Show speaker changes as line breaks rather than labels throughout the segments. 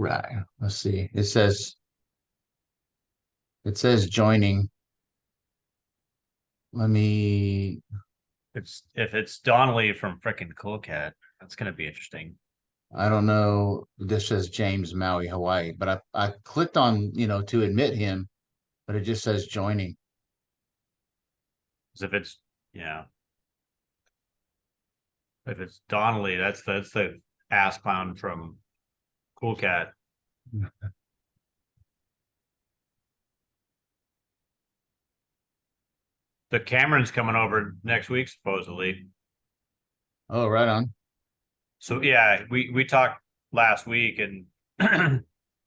Right. Let's see. It says joining. Let me
It's if it's Donnelly from frickin' Cool Cat, that's gonna be interesting.
I don't know. This says James Maui, Hawaii, but I clicked on, to admit him, but it just says joining.
'Cause if it's yeah, if it's Donnelly, that's the ass clown from Cool Cat. The Cameron's coming over next week, supposedly.
Oh, right on.
So yeah, we talked last week and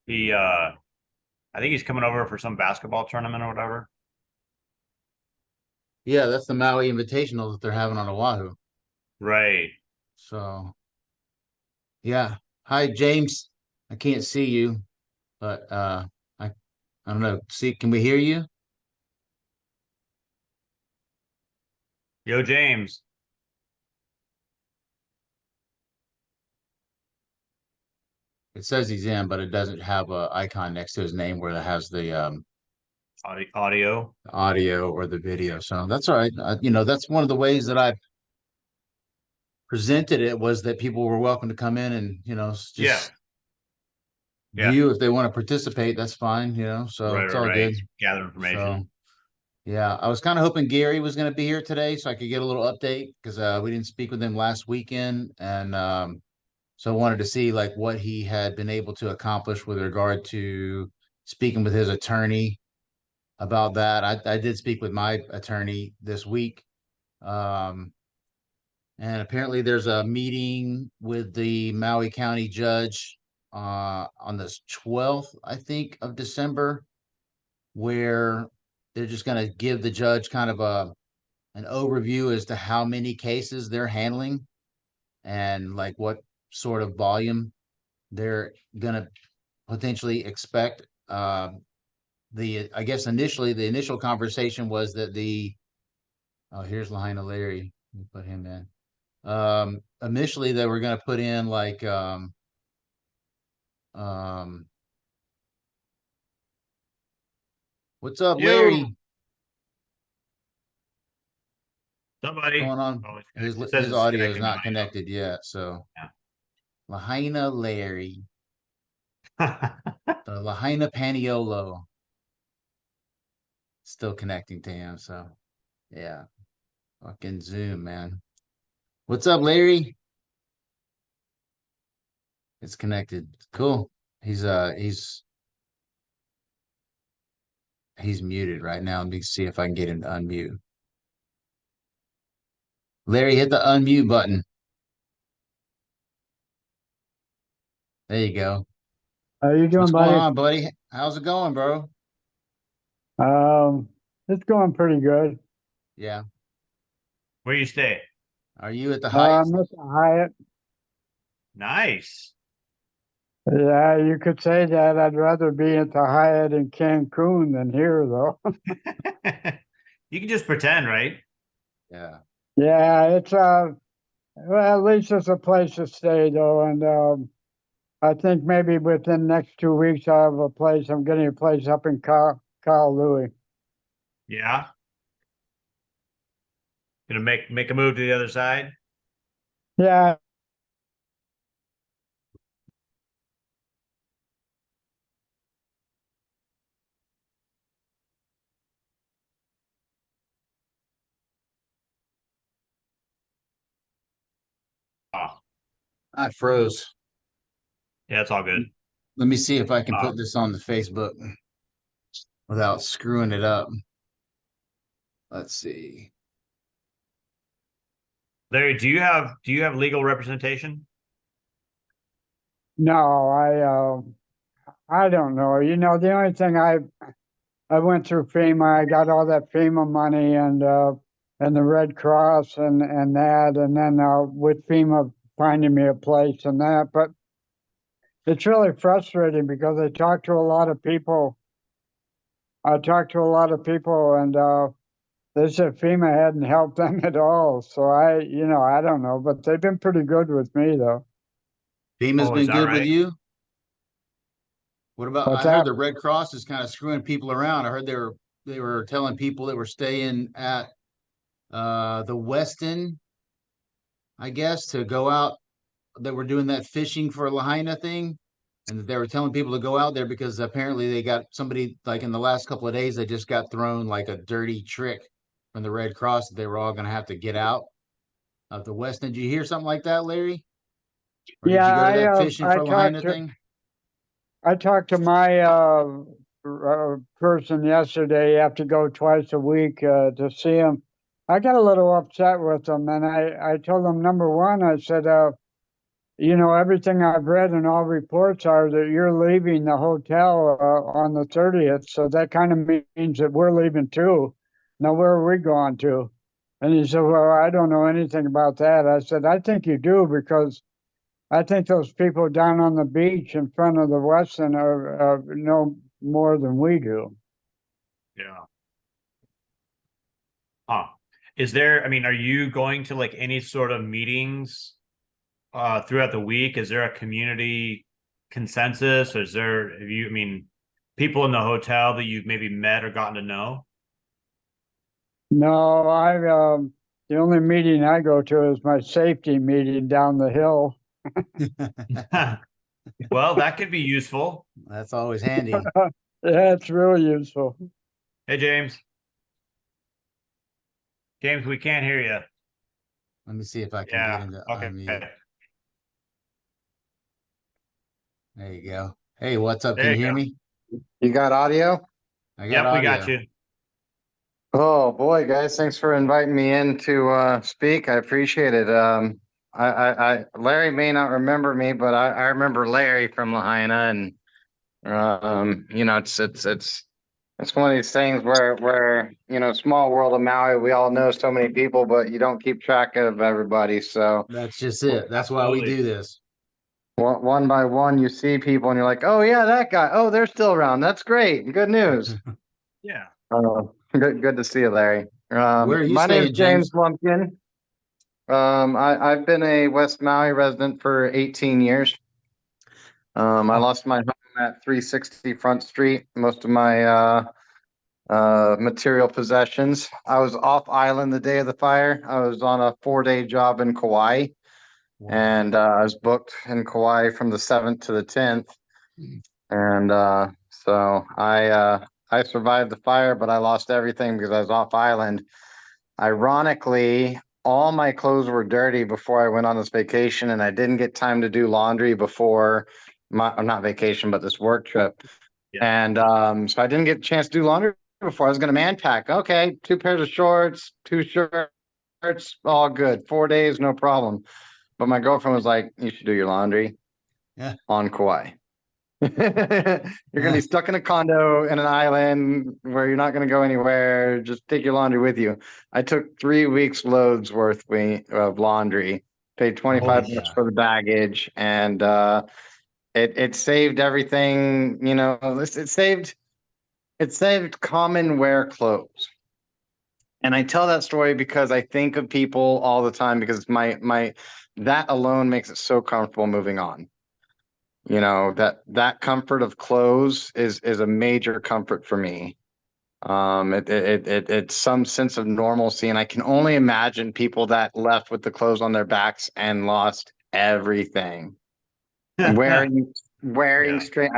he I think he's coming over for some basketball tournament or whatever.
Yeah, that's the Maui Invitational that they're having on Oahu.
Right.
So, yeah. Hi, James. I can't see you, but I don't know. See, can we hear you?
Yo, James.
It says he's in, but it doesn't have a icon next to his name where it has the
Audio.
audio or the video. So that's all right. That's one of the ways that I presented it was that people were welcome to come in and,
Yeah.
just
Yeah.
view if they want to participate. That's fine, so
Right,
it's
right,
all
right.
good.
Gather
So,
information.
yeah, I was kind of hoping Gary was going to be here today so I could get a little update because we didn't speak with him last weekend. And so I wanted to see like what he had been able to accomplish with regard to speaking with his attorney about that. I did speak with my attorney this week. Um, and apparently there's a meeting with the Maui County judge on the 12th, I think, of December, where they're just going to give the judge kind of an overview as to how many cases they're handling and like what sort of volume they're going to potentially expect. The I guess initially the initial conversation was that the oh, here's Lahaina Larry. Let me put him in. Initially they were going to put in like um what's up,
You,
Larry? What's
somebody.
going on?
Oh,
His
it says
his
it's
audio is
connecting to
not connected yet, so Lahaina Larry,
my. Yeah.
the Lahaina Paniolo, still connecting to him. So yeah, fucking Zoom, man. What's up, Larry? It's connected. Cool. He's muted right now. Let me see if I can get him to unmute. Larry, hit the unmute button. There you go.
How you
What's
doing,
going
buddy?
on, buddy? How's it going, bro?
Um, it's going pretty good.
Yeah.
Where you stay?
Are you at the Heights?
Mr. Hyatt.
Nice.
Yeah, you could say that. I'd rather be at the Hyatt in Cancun than here, though.
You can just pretend, right?
Yeah.
Yeah, it's well, at least it's a place to stay, though, and I think maybe within the next 2 weeks I have a place. I'm getting a place up in Louis.
Yeah. Gonna make a move to the other side.
Yeah,
Oh,
I froze.
yeah, it's all good.
Let me see if I can
Uh,
put this on the Facebook without screwing it up. Let's see.
Larry, do you have legal representation?
no, I don't know. The only thing I went through FEMA. I got all that FEMA money and the Red Cross and that, and then with FEMA finding me a place and that. But it's really frustrating because I talked to a lot of people, and they said FEMA hadn't helped them at all. So I don't know, but they've been pretty good with me though.
FEMA's
Oh, is
been
that
good with
right?
you? What about,
What's
I heard
that?
the Red Cross is kind of screwing people around. I heard they were telling people that were staying at the Westin, I guess, to go out, that were doing that fishing for Lahaina thing. And that they were telling people to go out there because apparently they got somebody, like in the last couple of days, they just got thrown like a dirty trick from the Red Cross that they were all going to have to get out of the West. Did you hear something like that, Larry? Or did
Yeah,
you go to that fishing
I
for
talked
Lahaina
to
thing?
my person yesterday. You have to go twice a week to see him. I got a little upset with him, and I told him, number one, I said, you know, everything I've read and all reports are that you're leaving the hotel on the 30th. So that kind of means that we're leaving too. Now, where are we going to? And he said, well, I don't know anything about that. I said, I think you do, because I think those people down on the beach in front of the Westin are know more than we do.
Yeah. Huh. Is there, I mean, are you going to like any sort of meetings throughout the week? Is there a community consensus? Or is there, have you, I mean, people in the hotel that you've maybe met or gotten to know?
No, the only meeting I go to is my safety meeting down the hill.
Well, that could be useful.
That's always handy.
Yeah, it's really useful.
Hey, James. James, we can't hear you.
Let me see if I can get
Yeah.
him to
Okay.
unmute. There you go. Hey, what's up? Can
There
you
you
hear
go.
me?
You got audio?
I got
Yep, we got
audio.
you.
Oh boy, guys, thanks for inviting me in to speak. I appreciate it. Larry may not remember me, but I remember Larry from Lahaina, and you know, it's one of these things where you know, small world of Maui, we all know so many people, but you don't keep track of everybody. So
That's just it. That's why we
Absolutely.
do this.
one by one, you see people, and you're like, oh yeah, that guy. Oh, they're still around. That's great. Good news.
Yeah.
Good to see you, Larry.
Where are you
My name's
staying,
James
James?
Lumpkin. I've been a West Maui resident for 18 years. I
Huh.
lost my home at 360 Front Street, most of my material possessions. I was off island the day of the fire. I was on a 4-day job in Kauai,
Wow.
and I was booked in Kauai from the 7th to the 10th. And so I survived the fire, but I lost everything because I was off island. Ironically, all my clothes were dirty before I went on this vacation, and I didn't get time to do laundry before my, not vacation, but this work trip.
Yeah.
And so I didn't get a chance to do laundry before. I was going to man pack. Okay, 2 pairs of shorts, 2 shirts, all good. 4 days, no problem. But my girlfriend was like, "You should do your laundry
Yeah.
on Kauai." You're gonna be stuck in a condo in an island where you're not gonna go anywhere. Just take your laundry with you. I took 3 weeks loads worth of laundry, paid
Holy
25 bucks
Yeah.
for the baggage, and it saved everything. You know, it saved common wear clothes. And I tell that story because I think of people all the time because my that alone makes it so comfortable moving on. You know, that comfort of clothes is a major comfort for me. It's some sense of normalcy, and I can only imagine people that left with the clothes on their backs and lost everything.
shit.
Wearing
Yeah.
strange.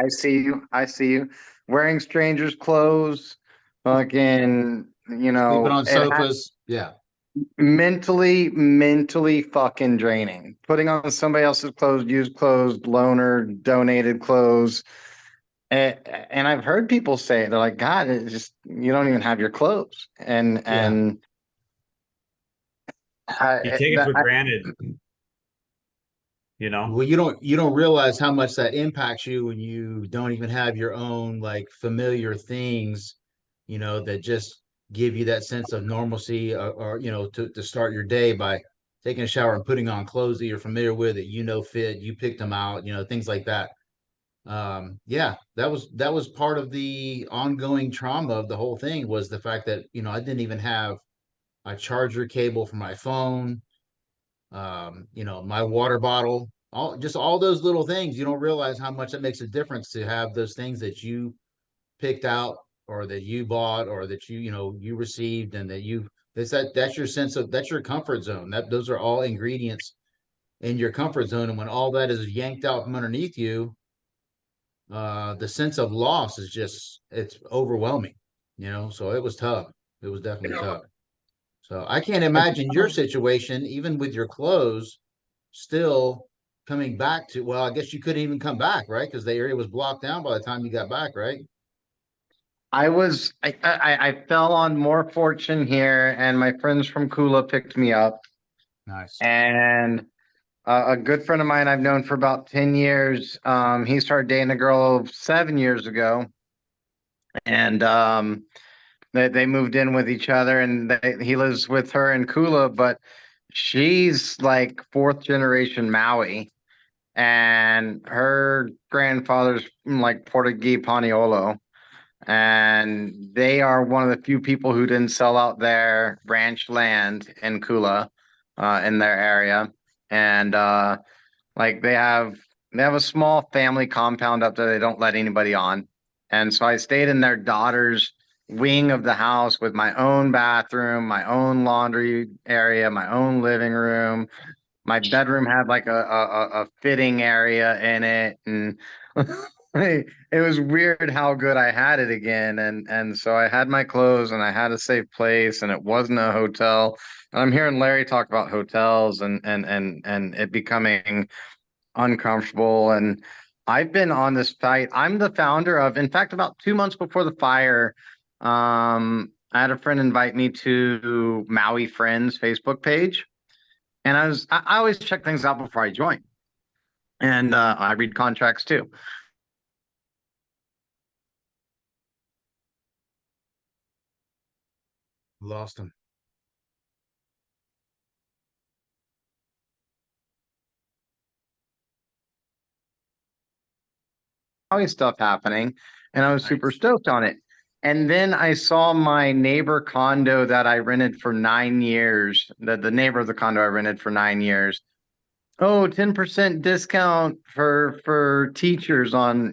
I see you wearing strangers' clothes. Fucking, you
Sleeping
know,
on sofas. Yeah.
mentally fucking draining. Putting on somebody else's clothes, used clothes, loaner, donated clothes. And I've heard people say it, they're like, God, it's just you don't even have your clothes. And
Yeah.
and
You
I,
take it
that
for granted, you know?
Well, you don't realize how much that impacts you when you don't even have your own like familiar things, that just give you that sense of normalcy, or to start your day by taking a shower and putting on clothes that you're familiar with, that fit, you picked them out, things like that. Yeah, that was part of the ongoing trauma of the whole thing, was the fact that I didn't even have a charger cable for my phone, my water bottle. all those little things, you don't realize how much it makes a difference to have those things that you picked out or that you bought or that you received and that you that's your sense of that's your comfort zone. That those are all ingredients in your comfort zone. And when all that is yanked out from underneath you, the sense of loss is just it's overwhelming, so it was tough. It was definitely tough. So I can't imagine your situation, even with your clothes, still coming back to, well, I guess you couldn't even come back, right? Because the area was blocked down by the time you got back, right?
I fell on more fortune here, and my friends from Kula picked me up.
Nice.
And a good friend of mine I've known for about 10 years, he started dating a girl 7 years ago, and they moved in with each other, and he lives with her in Kula, but she's like fourth generation Maui, and her grandfather's from like Portuguese Paniolo. And they are one of the few people who didn't sell out their ranch land in Kula, in their area. And like they have a small family compound up there they don't let anybody on. And so I stayed in their daughter's wing of the house with my own bathroom, my own laundry area, my own living room. My bedroom had like a fitting area in it, and it was weird how good I had it again. And so I had my clothes and I had a safe place, and it wasn't a hotel. And I'm hearing Larry talk about hotels and it becoming uncomfortable. And I've been on this fight. I'm the founder of, in fact, about 2 months before the fire, I had a friend invite me to Maui Friends Facebook page. And I always check things out before I join. And I read contracts too.
Lost him.
Always stuff happening. And I was super
Nice.
stoked on it. And then I saw my neighbor condo that I rented for 9 years, the neighbor of the condo I rented for 9 years. Oh, 10% discount for teachers on,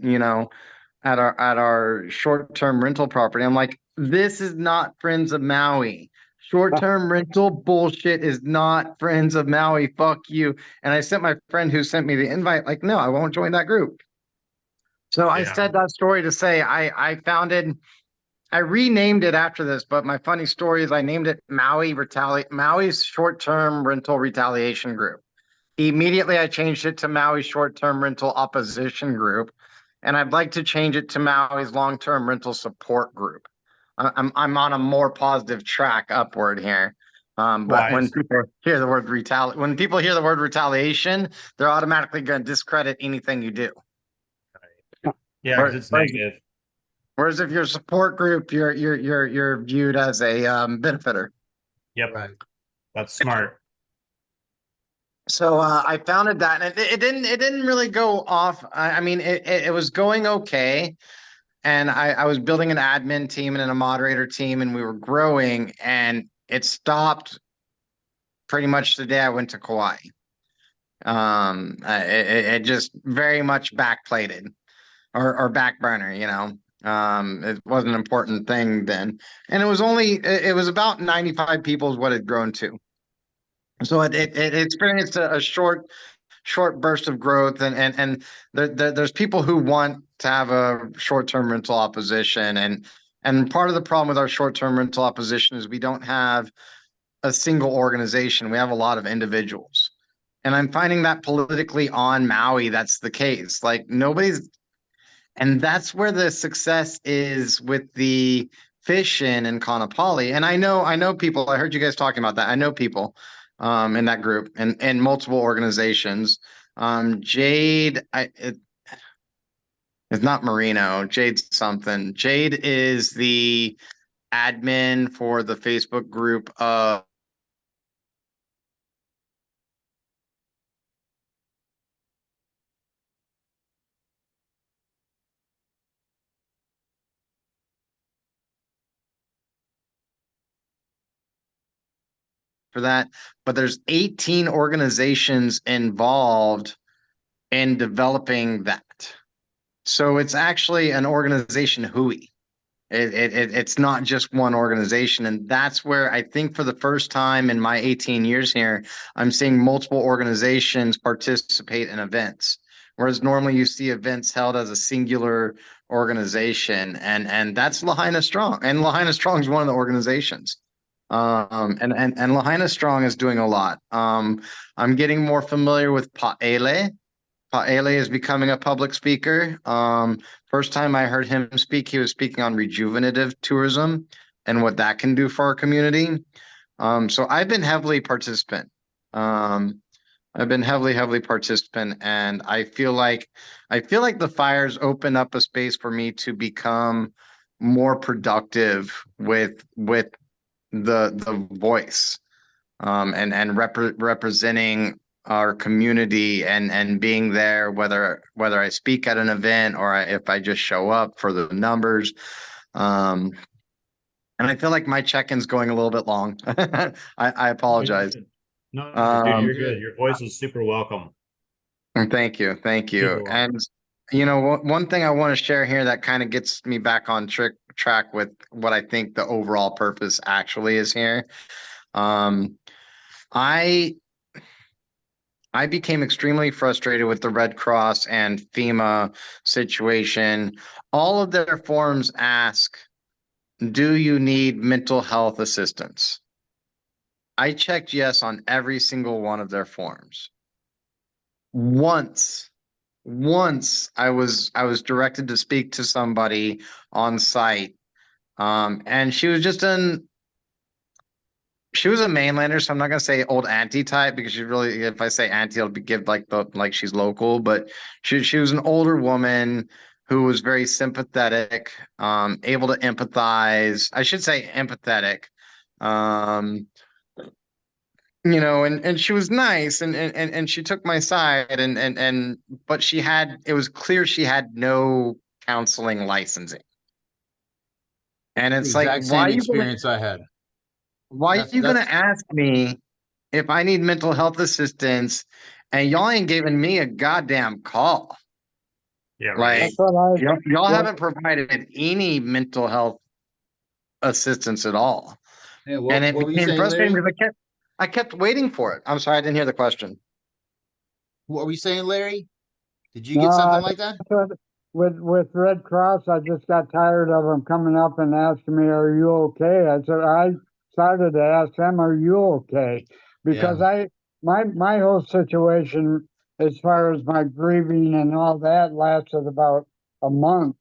at our short-term rental property. I'm like, this is not Friends of Maui. Short-term rental bullshit is not Friends of Maui. Fuck you. And I sent my friend who sent me the invite, like, no, I won't join that group. So I
Yeah.
said that story to say I renamed it after this, but my funny story is I named it Maui's Short-Term Rental Retaliation Group. Immediately, I changed it to Maui's Short-Term Rental Opposition Group, and I'd like to change it to Maui's Long-Term Rental Support Group. I'm on a more positive track upward here. But when
Wise.
people hear the word retaliation, they're automatically going to discredit anything you do.
Yeah, because it's
Whereas,
negative.
whereas if you're a support group, you're viewed as a benefiter.
Yep.
Right.
That's smart.
So I founded that, and it didn't really go off. I mean, it was going okay, and I was building an admin team and a moderator team, and we were growing, and it stopped pretty much the day I went to Kauai. It just very much backplated or back burner, it wasn't an important thing then, and it was about 95 people is what it grown to. So it experienced a short burst of growth, and there's people who want to have a short-term rental opposition, and part of the problem with our short-term rental opposition is we don't have a single organization. We have a lot of individuals. And I'm finding that politically on Maui, that's the case. Like nobody's, and that's where the success is with the fish in and Kanapali. And I know people, I heard you guys talking about that. I know people in that group and multiple organizations. Jade, it's not Marino. Jade's something. Jade is the admin for the Facebook group for that. But there's 18 organizations involved in developing that. So it's actually an organization hui. It's not just one organization. And that's where I think for the first time in my 18 years here, I'm seeing multiple organizations participate in events. Whereas normally you see events held as a singular organization, and that's Lahaina Strong. And Lahaina Strong is one of the organizations. And Lahaina Strong is doing a lot. I'm getting more familiar with Pa'ele. Ele is becoming a public speaker. First time I heard him speak, he was speaking on rejuvenative tourism and what that can do for our community. So I've been heavily participant. I've been heavily participant, and I feel like the fires open up a space for me to become more productive with the voice, and representing our community and being there, whether I speak at an event or if I just show up for the numbers. Um, and I feel like my check-in's going a little bit long. I apologize.
No, dude,
Um,
you're good. Your voice is super welcome.
Thank you, thank you.
Super welcome.
And one thing I want to share here that kind of gets me back on track with what I think the overall purpose actually is here. Um, I I became extremely frustrated with the Red Cross and FEMA situation. All of their forms ask, do you need mental health assistance? I checked yes on every single one of their forms. Once, once I was directed to speak to somebody on site. And she was a mainlander, so I'm not gonna say old auntie type because she really, if I say auntie, it'll be give like she's local, but she was an older woman who was very sympathetic, able to empathize. I should say empathetic. Um, and she was nice, and she took my side, and but it was clear she had no counseling licensing. And
The
it's like,
exact same experience I had.
why are
That's
you gonna
that's
ask me if I need mental health assistance and y'all ain't giving me a goddamn call?
Yeah,
Like,
right.
That's what I,
y'all
what,
haven't provided any mental health assistance at all.
yeah,
And it
what were you
became
saying,
frustrating
Larry?
because I kept waiting for it. I'm sorry, I didn't hear the question.
What were you saying, Larry? Did you
no,
get something like that?
that's what, with Red Cross, I just got tired of them coming up and asking me, "Are you okay?" I started to ask them, "Are you okay?"
Yeah.
Because my whole situation, as far as my grieving and all that, lasted about a month.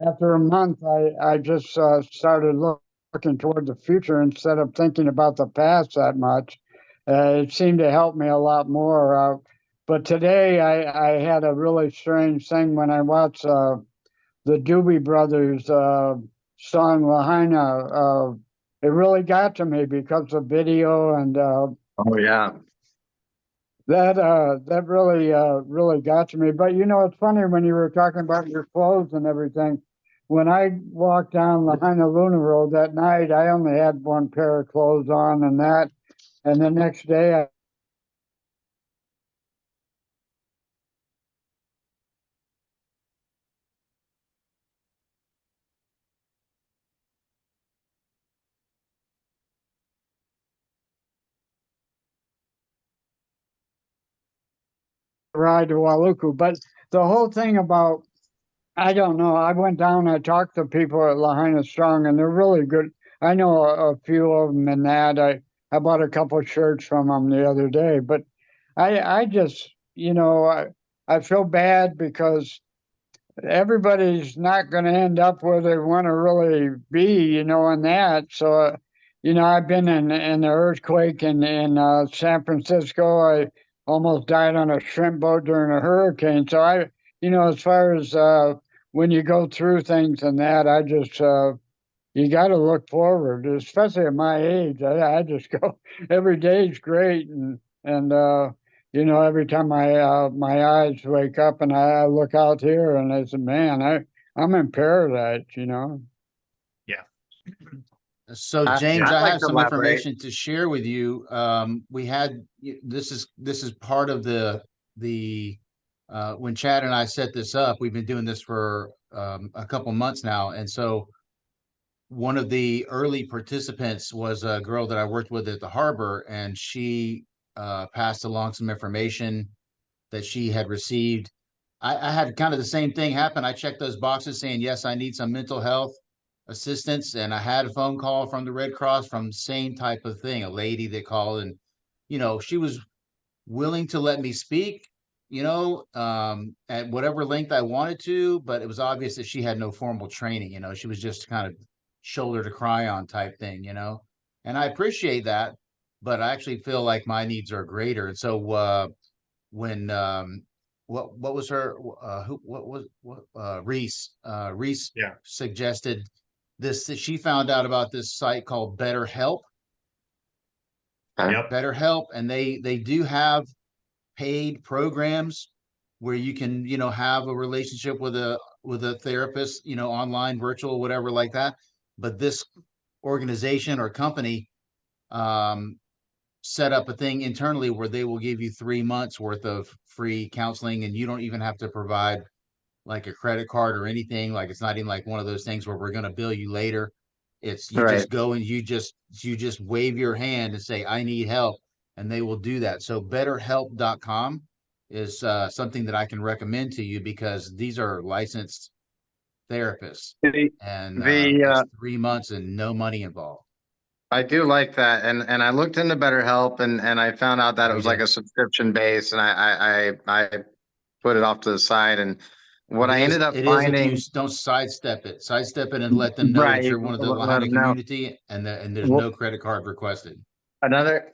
After a month, I just started looking toward the future instead of thinking about the past that much. It seemed to help me a lot more. But today, I had a really strange thing when I watched the Doobie Brothers song Lahaina. It really got to me because the video and
Oh yeah.
that really got to me. But it's funny when you were talking about your clothes and everything. When I walked down Lahaina Luna Road that night, I only had one pair of clothes on, and the next day I ride to Waluku. But the whole thing about I don't know. I went down. I talked to people at Lahaina Strong, and they're really good. I know a few of them in that. I bought a couple of shirts from them the other day, but I just I feel bad because everybody's not going to end up where they want to really be, in that. So, I've been in the earthquake in San Francisco. I almost died on a shrimp boat during a hurricane. So as far as when you go through things and that, I just you got to look forward, especially at my age. I just go every day is great, and every time my eyes wake up and I look out here and I say, man, I'm in paradise.
Yeah.
So
I,
James,
Yeah.
I'd
I
like
have
to
some
elaborate.
information to share with you. We had this is part of the when Chad and I set this up, we've been doing this for a couple months now, and so one of the early participants was a girl that I worked with at the harbor, and she passed along some information that she had received. I had kind of the same thing happen. I checked those boxes saying, yes, I need some mental health assistance. And I had a phone call from the Red Cross from same type of thing, a lady that called and, she was willing to let me speak, at whatever length I wanted to, but it was obvious that she had no formal training. She was just kind of shoulder to cry on type thing, and I appreciate that, but I actually feel like my needs are greater. And so, when what was her who what was what Reese
Yeah.
suggested this, that she found out about this site called
Yep.
BetterHelp, and they do have paid programs where you can have a relationship with a therapist, online, virtual, whatever like that. But this organization or company um set up a thing internally where they will give you 3 months worth of free counseling, and you don't even have to provide like a credit card or anything. Like, it's not even like one of those things where we're going to bill you later. It's you
Right.
just go and you just wave your hand and say, I need help, and they will do that. So betterhelp.com is something that I can recommend to you, because these are licensed therapists,
The,
and
the
it's 3 months and no money involved.
I do like that, and I looked into BetterHelp, and I found out that
Oh,
it
you
was like
did.
a subscription base, and I put it off to the side, and what
It
I
is.
ended up
It is if you
finding,
don't sidestep it. Sidestep it and let them know that
right,
you're one of the
let
line of
them know.
community, and there's no credit card requested.
Another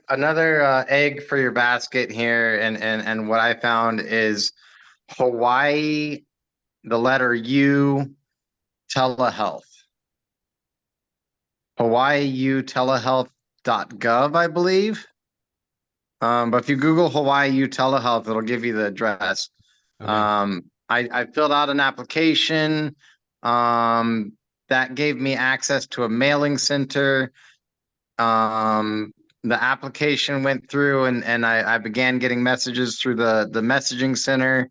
egg for your basket here, and what I found is Hawaii, the letter U, telehealth. Hawaii telehealth.gov, I believe. But if you Google Hawaii U telehealth, it'll give you the address.
Okay.
I filled out an application that gave me access to a mailing center. Um, the application went through, and I began getting messages through the messaging center.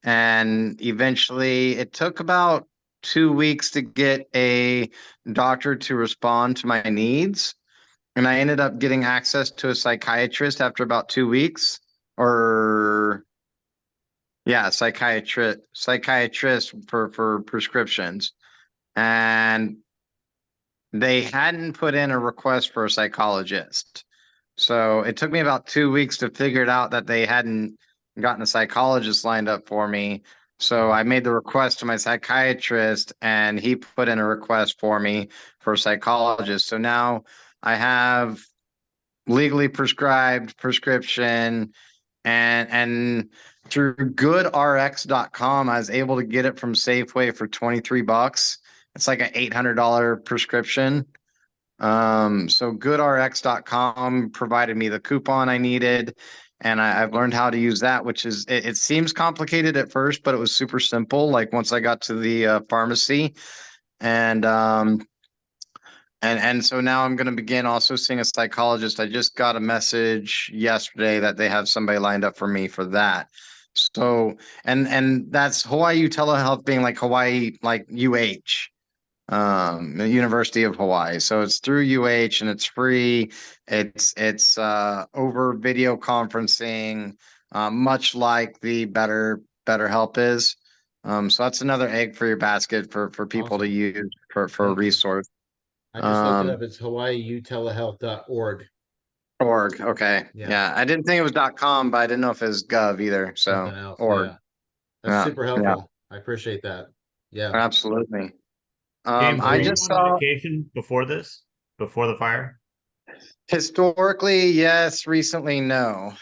And eventually it took about 2 weeks to get a doctor to respond to my needs. And I ended up getting access to a psychiatrist after about 2 weeks. Or yeah, psychiatrist for prescriptions. And they hadn't put in a request for a psychologist. So it took me about 2 weeks to figure it out that they hadn't gotten a psychologist lined up for me. So I made the request to my psychiatrist, and he put in a request for me for a psychologist. So now I have legally prescribed prescription, and through goodrx.com, I was able to get it from Safeway for $23. It's like an $800 prescription. So goodrx.com provided me the coupon I needed, and I've learned how to use that, which is, it seems complicated at first, but it was super simple. Like once I got to the pharmacy, and and so now I'm going to begin also seeing a psychologist. I just got a message yesterday that they have somebody lined up for me for that. So, and that's Hawaii telehealth being like Hawaii, like the University of Hawaii. So it's through and it's free. It's over video conferencing, much like the BetterHelp is. So that's another egg for your basket for people to
Awesome.
use for a
Thank you.
resource.
I just looked it
Um,
up. It's hawaiiutelehealth.org.
org. Okay.
Yeah.
Yeah. I didn't think it was .com, but I didn't know if it was gov either.
Something
So
else.
org.
Yeah. That's
Yeah.
super
Yeah.
helpful. I appreciate that. Yeah.
Absolutely.
James,
So
were
I
you
just
on
saw
medication before this? Before the fire?
historically, yes, recently, no.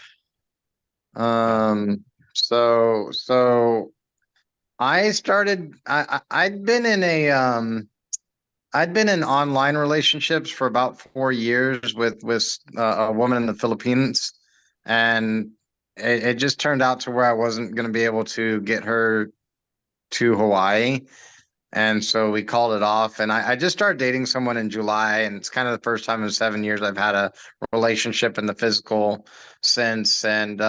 Yeah.
So I started, I'd been in online relationships for about 4 years with a woman in the Philippines, and it just turned out to where I wasn't going to be able to get her to Hawaii. And so we called it off. And I just started dating someone in July. And it's kind of the first time in 7 years I've had a relationship in the physical sense. And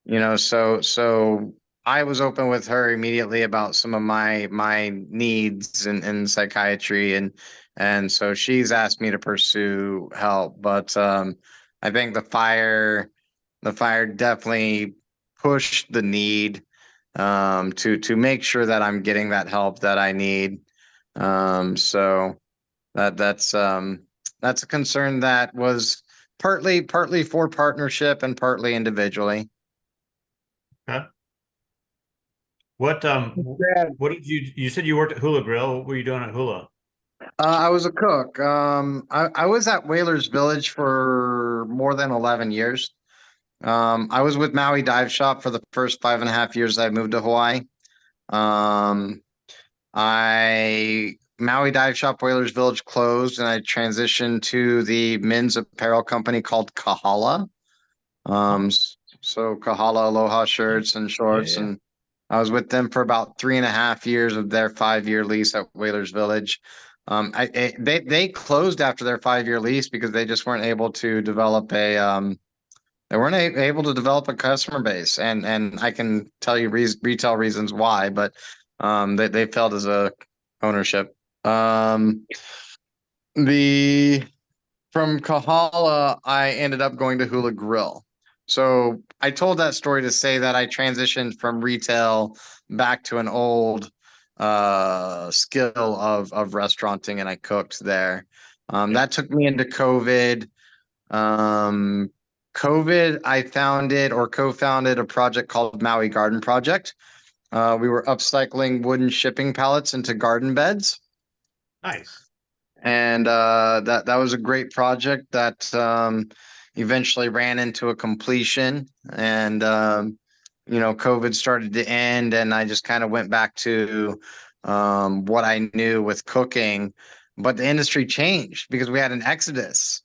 So I was open with her immediately about some of my needs in psychiatry, and so she's asked me to pursue help. But I think the fire definitely pushed the need to make sure that I'm getting that help that I need. So that's a concern that was partly for partnership and partly individually.
Huh? What
Chad,
what did you said you worked at Hula Grill? What were you doing at Hula?
I was a cook. I was at Whalers Village for more than 11 years. I was with Maui Dive Shop for the first 5.5 years I moved to Hawaii. Um, I Maui Dive Shop Whalers Village closed, and I transitioned to the men's apparel company called Kahala. So Kahala Aloha shirts and
Yeah,
shorts,
yeah.
and I was with them for about 3.5 years of their 5-year lease at Whalers Village. They closed after their 5-year lease because they just weren't able to develop able to develop a customer base, and I can tell you retail reasons why, but they failed as a ownership. Um, the From Kahala, I ended up going to Hula Grill. So I told that story to say that I transitioned from retail back to an old skill of restauranting, and I cooked there.
Yeah.
That took me into COVID. Um, COVID, I founded or co-founded a project called Maui Garden Project. We were upcycling wooden shipping pallets into garden beds,
Nice.
and that was a great project that eventually ran into a completion. And COVID started to end, and I just kind of went back to what I knew with cooking. But the industry changed because we had an exodus.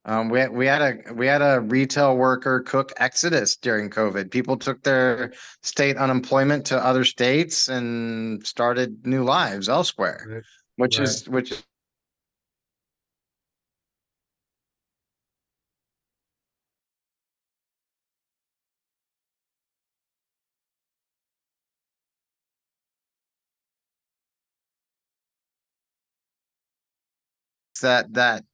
We had a retail worker cook exodus during COVID. People took their state unemployment to other states and started new lives elsewhere,
Right.
which
Right.
is which that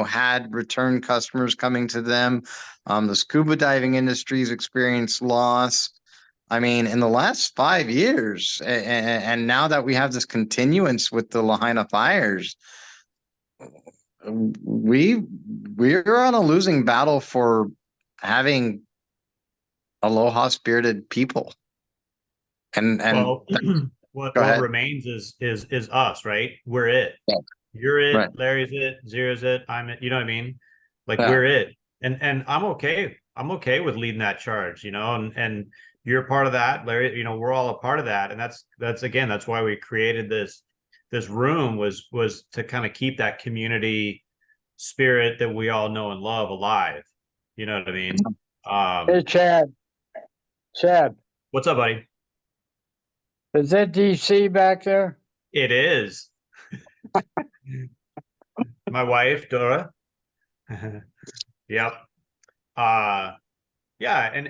had return customers coming to them. The scuba diving industry's experienced loss. I mean, in the last 5 years, and now that we have this continuance with the Lahaina fires, we we're on a losing battle for having aloha spirited people. And
Well, what
go ahead.
remains is us, right? We're it.
Yeah,
You're it,
right.
Larry's it, Zero's it, I'm it, you know what I mean? Like
Yeah.
we're it. And I'm okay. I'm okay with leading that charge, and you're a part of that, Larry, we're all a part of that. And that's again, that's why we created this room was to kind of keep that community spirit that we all know and love alive. You know what I mean?
hey, Chad,
What's up, buddy?
is that DC back there?
It is. My wife, Dora. Yep. Uh yeah, and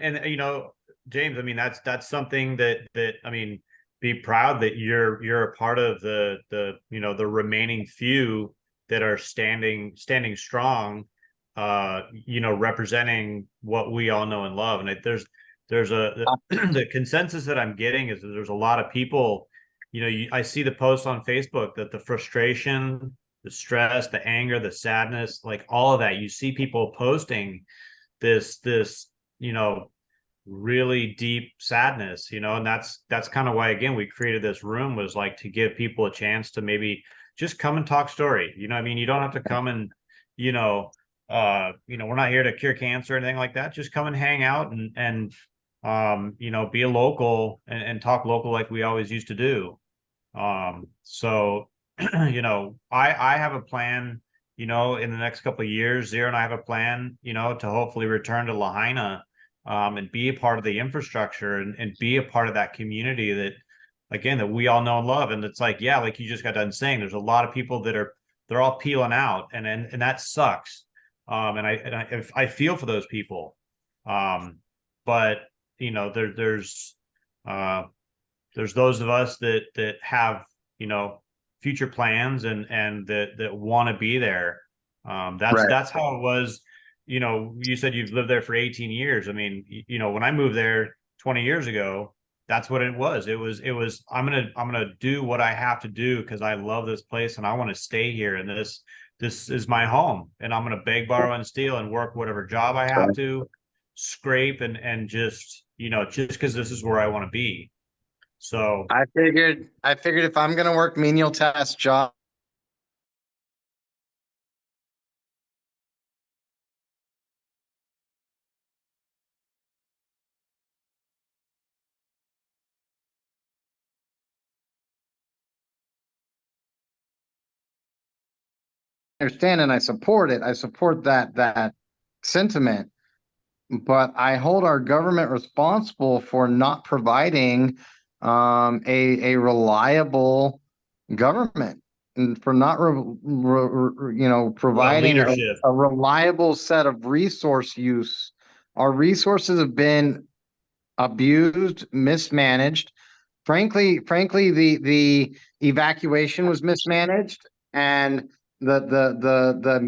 James, I mean that's something that I mean, be proud that you're a part of the remaining few that are standing strong, representing what we all know and love. And there's the consensus that I'm getting is that there's a lot of people, I see the posts on Facebook that the frustration, the stress, the anger, the sadness, like all of that, you see people posting this really deep sadness, and that's kind of why, again, we created this room, was like to give people a chance to maybe just come and talk story. I mean, you don't have to come and we're not here to cure cancer or anything like that. Just come and hang out and be a local and talk local like we always used to do. So I have a plan, in the next couple of years. Zero and I have a plan, to hopefully return to Lahaina, and be a part of the infrastructure and be a part of that community that, again, that we all know and love. And it's like, yeah, like you just got done saying, there's a lot of people that they're all peeling out, and that sucks. And I feel for those people. But uh, there's those of us that have, future plans and that want to be there. That's how it was. You said you've lived there for 18 years. I mean, when I moved there 20 years ago, that's what it was. It was I'm gonna do what I have to do because I love this place and I want to stay here, and this is my home, and I'm gonna beg, borrow, and steal and work whatever job I have to, scrape and just because this is where I want to be. So
I figured if I'm gonna work menial task job, understand and I support it. I support that sentiment, but I hold our government responsible for not providing a reliable government and for not providing
leadership.
a reliable set of resource use. Our resources have been abused, mismanaged. Frankly, the evacuation was mismanaged, and the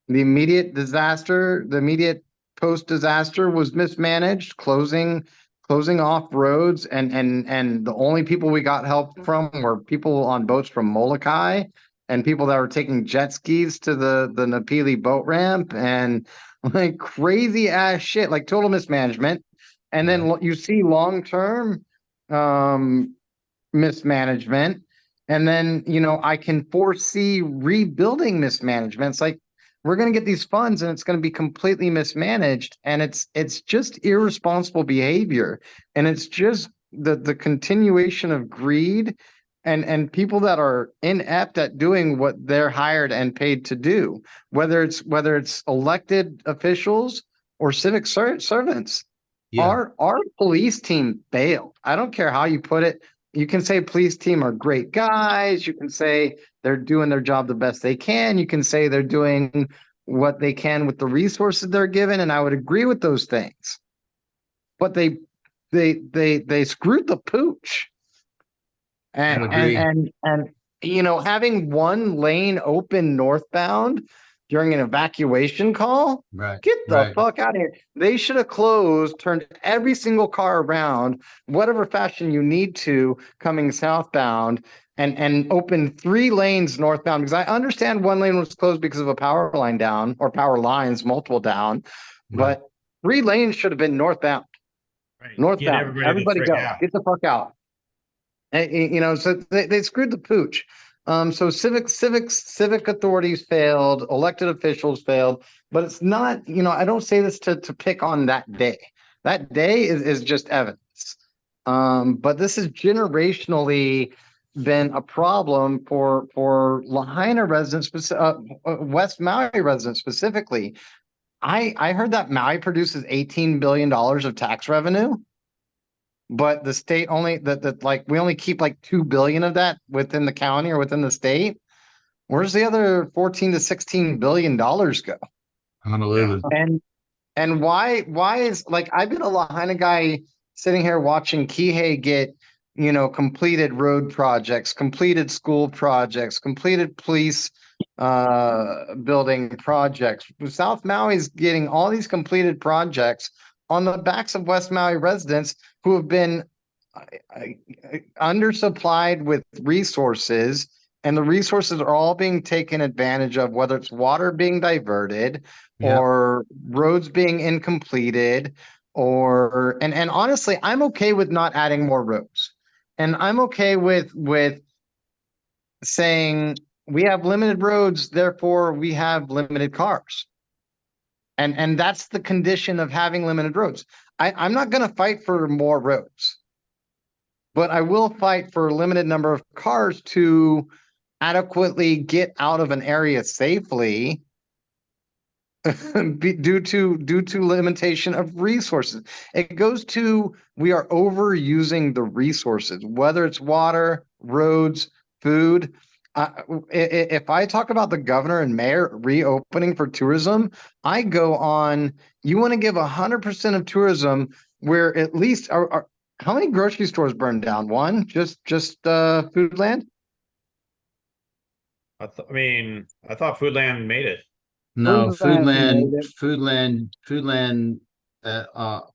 immediate disaster, the immediate post disaster was mismanaged, closing off roads, and the only people we got help from were people on boats from Molokai and people that were taking jet skis to the Napili boat ramp and like crazy ass shit, like total mismanagement. And then you see long term mismanagement. And then, I can foresee rebuilding mismanagement. It's like we're going to get these funds and it's going to be completely mismanaged. And it's just irresponsible behavior. And it's just the continuation of greed and people that are inept at doing what they're hired and paid to do, whether it's elected officials or civic servants.
Yeah.
Our police team failed. I don't care how you put it. You can say police team are great guys. You can say they're doing their job the best they can. You can say they're doing what they can with the resources they're given, and I would agree with those things. But they screwed the pooch. And
I agree.
having one lane open northbound during an evacuation call,
Right.
get the
Right.
fuck out of here. They should have closed, turned every single car around, whatever fashion you need to, coming southbound, and open 3 lanes northbound. Because I understand one lane was closed because of a power line down or power lines, multiple down,
Right.
but 3 lanes should have been northbound.
Right. Get
Northbound.
everybody the
Everybody
frick
go.
out.
Get the fuck out. So they screwed the pooch. So civic authorities failed, elected officials failed, but it's not, I don't say this to pick on that day. That day is just evidence. But this has generationally been a problem for Lahaina residents, West Maui residents specifically. I heard that Maui produces $18 billion of tax revenue. But the state only that like we only keep like 2 billion of that within the county or within the state. Where's the other 14 to 16 billion dollars go?
Honolulu.
And why is like I've been a Lahaina guy sitting here watching Kihei get completed road projects, completed school projects, completed police building projects. South Maui's getting all these completed projects on the backs of West Maui residents who have been undersupplied with resources, and the resources are all being taken advantage of, whether it's water being diverted
Yeah.
or roads being incompleted, and honestly, I'm okay with not adding more roads. And I'm okay with saying we have limited roads, therefore we have limited cars. And that's the condition of having limited roads. I'm not going to fight for more roads, but I will fight for a limited number of cars to adequately get out of an area safely due to limitation of resources. It goes to we are overusing the resources, whether it's water, roads, food. If I talk about the governor and mayor reopening for tourism, I go on, you want to give 100% of tourism where at least how many grocery stores burned down? One, just Foodland?
I mean, I thought Foodland made it.
No,
Foodland
Foodland,
made it.
Foodland,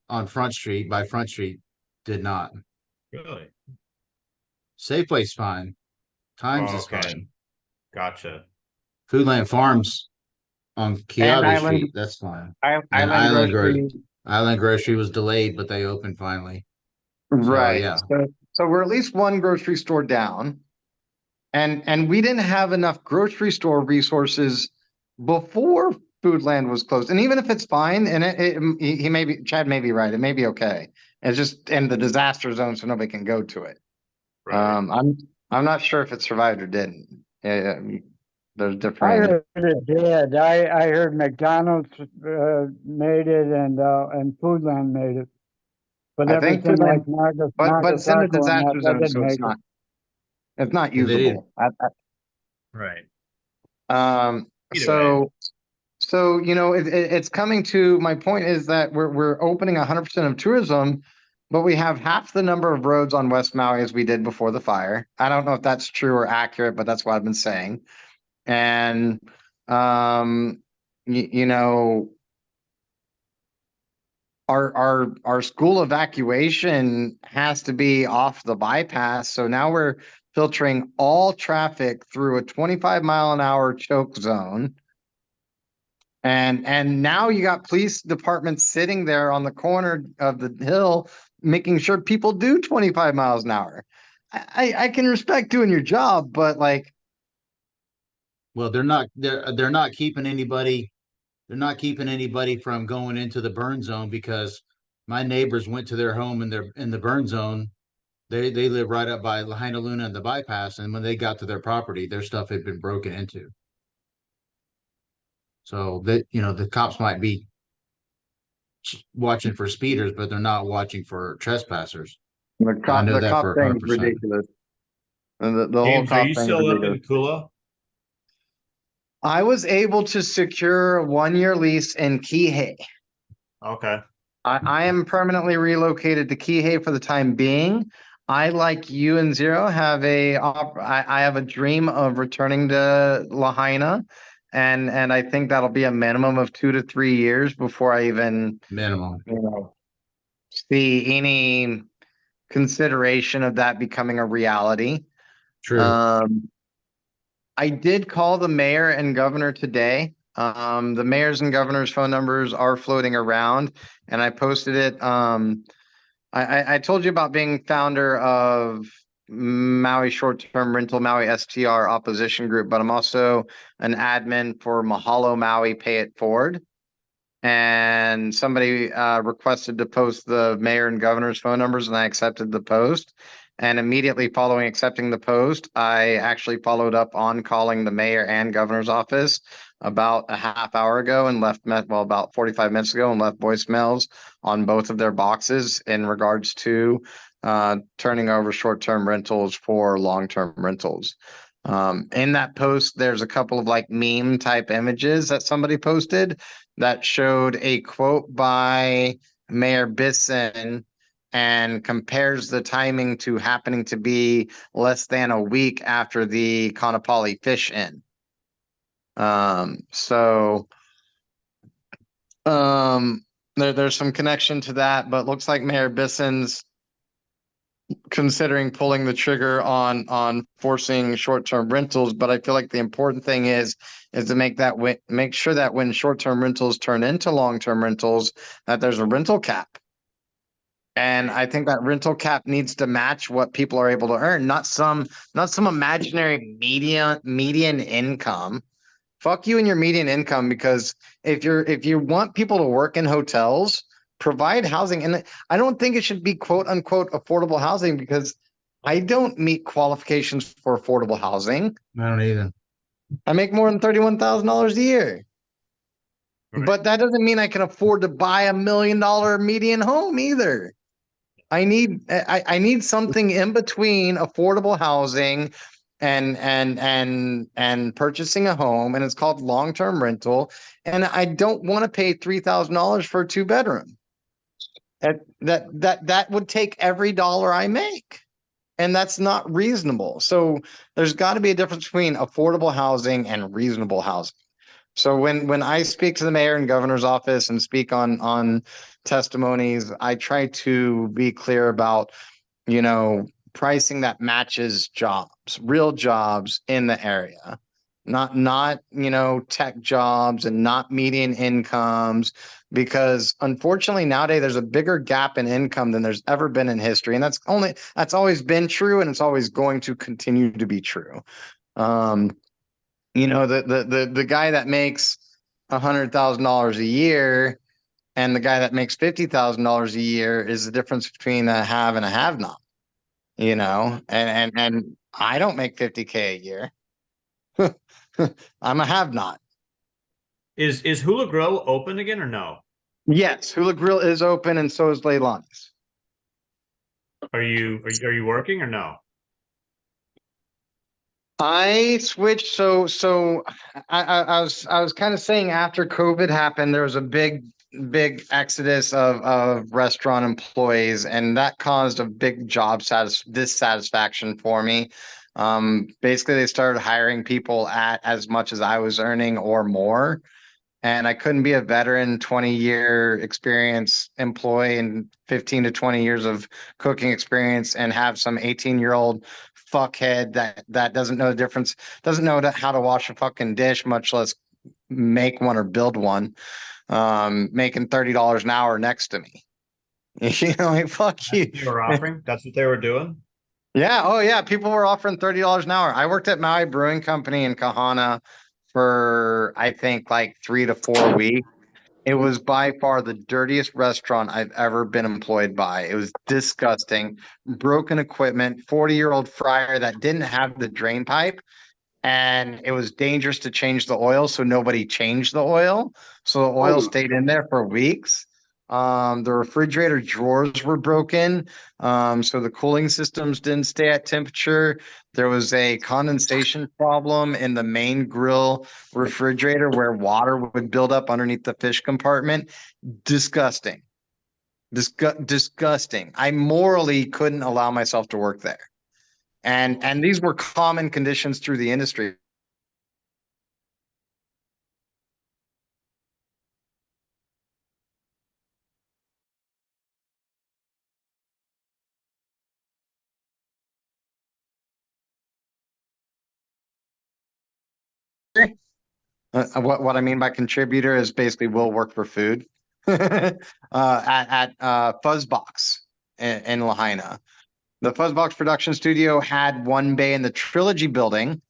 on Front Street by Front Street did not.
Really?
Safeway's fine. Times
Oh,
is
okay.
fine.
Gotcha.
Foodland Farms on
And
Kiawe Street, that's fine. And
Island Grocery.
Island Grocery was delayed, but they opened finally. So
Right.
yeah,
So we're at least one grocery store down. And we didn't have enough grocery store resources before Foodland was closed. And even if it's fine, and he may be, Chad may be right, it may be okay. It's just in the disaster zone, so nobody can go to it.
Right.
I'm not sure if it survived or didn't. There's
I
different.
heard it did. I heard McDonald's made it and Foodland made it. But
I think
everything like
Foodland, but it's in the
Nagasaki and
disaster
that
zone,
didn't
so
make it.
it's not
they didn't.
usable.
Right.
Um,
Either
so it's coming to, my point is that we're opening 100% of tourism, but we have half the number of roads on West Maui as we did before the fire. I don't know if that's true or accurate, but that's what I've been saying. And um, you know, our school evacuation has to be off the bypass. So now we're filtering all traffic through a 25-mile-an-hour choke zone. And now you got police departments sitting there on the corner of the hill, making sure people do 25 miles an hour. I can respect doing your job, but like,
well, they're not keeping anybody. They're not keeping anybody from going into the burn zone because my neighbors went to their home in the burn zone. They live right up by Lahaina Luna and the bypass, and when they got to their property, their stuff had been broken into. So that the cops might be watching for speeders, but they're not watching for trespassers. I know
the
that
cop
for
thing is
100%.
ridiculous. And the whole
James, are
cop
you
thing is
still up
ridiculous.
in Kula?
I was able to secure a 1-year lease in Kihei.
Okay.
I am permanently relocated to Kihei for the time being. I, like you and Zero, I have a dream of returning to Lahaina, and I think that'll be a minimum of 2 to 3 years before I even
Minimum.
see any consideration of that becoming a reality.
True.
I did call the mayor and governor today. The mayor's and governor's phone numbers are floating around, and I posted it. I told you about being founder of Maui Short-Term Rental Maui STR opposition group, but I'm also an admin for Mahalo Maui Pay It Forward. And somebody requested to post the mayor and governor's phone numbers, and I accepted the post. And immediately following accepting the post, I actually followed up on calling the mayor and governor's office about a half hour ago and about 45 minutes ago, and left voicemails on both of their boxes in regards to turning over short-term rentals for long-term rentals. In that post, there's a couple of like meme type images that somebody posted that showed a quote by Mayor Bisson and compares the timing to happening to be less than a week after the Kanapali fish in. So there's some connection to that, but looks like Mayor Bisson's considering pulling the trigger on forcing short-term rentals. But I feel like the important thing is to make sure that when short-term rentals turn into long-term rentals, that there's a rental cap. And I think that rental cap needs to match what people are able to earn, not some imaginary median income. Fuck you and your median income, because if you want people to work in hotels, provide housing. And I don't think it should be quote unquote affordable housing, because I don't meet qualifications for affordable housing.
I don't either.
I make more than $31,000 a year.
Right.
But that doesn't mean I can afford to buy $1 million median home either. I need something in between affordable housing and purchasing a home, and it's called long-term rental, and I don't want to pay $3,000 for a two-bedroom. That would take every dollar I make, and that's not reasonable. So there's got to be a difference between affordable housing and reasonable housing. So when I speak to the mayor and governor's office and speak on testimonies, I try to be clear about, pricing that matches jobs, real jobs in the area, not tech jobs and not median incomes, because unfortunately nowadays there's a bigger gap in income than there's ever been in history, and that's always been true, and it's always going to continue to be true. The guy that makes $100,000 a year and the guy that makes $50,000 a year is the difference between a have and a have not. And I don't make 50K a year. I'm a have not.
Is Hula Grill open again or no?
Yes, Hula Grill is open, and so is Leilani's.
Are you working or no?
I switched. So I was kind of saying, after COVID happened, there was a big exodus of restaurant employees, and that caused a big job dissatisfaction for me. Basically, they started hiring people at as much as I was earning or more. And I couldn't be a veteran 20-year experience employee and 15 to 20 years of cooking experience and have some 18-year-old fuckhead that doesn't know the difference, doesn't know how to wash a fucking dish, much less make one or build one, making $30 an hour next to me. Like, fuck
That's
you.
what they were offering? That's what they were doing?
Yeah. Oh, yeah. People were offering $30 an hour. I worked at Maui Brewing Company in Kahana for, I think, like 3 to 4 weeks. It was by far the dirtiest restaurant I've ever been employed by. It was disgusting. Broken equipment, 40-year-old fryer that didn't have the drain pipe, and it was dangerous to change the oil, so nobody changed the oil. So the oil stayed in there for weeks. The refrigerator drawers were broken, so the cooling systems didn't stay at temperature. There was a condensation problem in the main grill refrigerator where water would build up underneath the fish compartment. Disgusting. Disgusting. I morally couldn't allow myself to work there. And these were common conditions through the industry. What I mean by contributor is basically will work for food at Fuzzbox in Lahaina. The Fuzzbox production studio had one bay in the Trilogy building,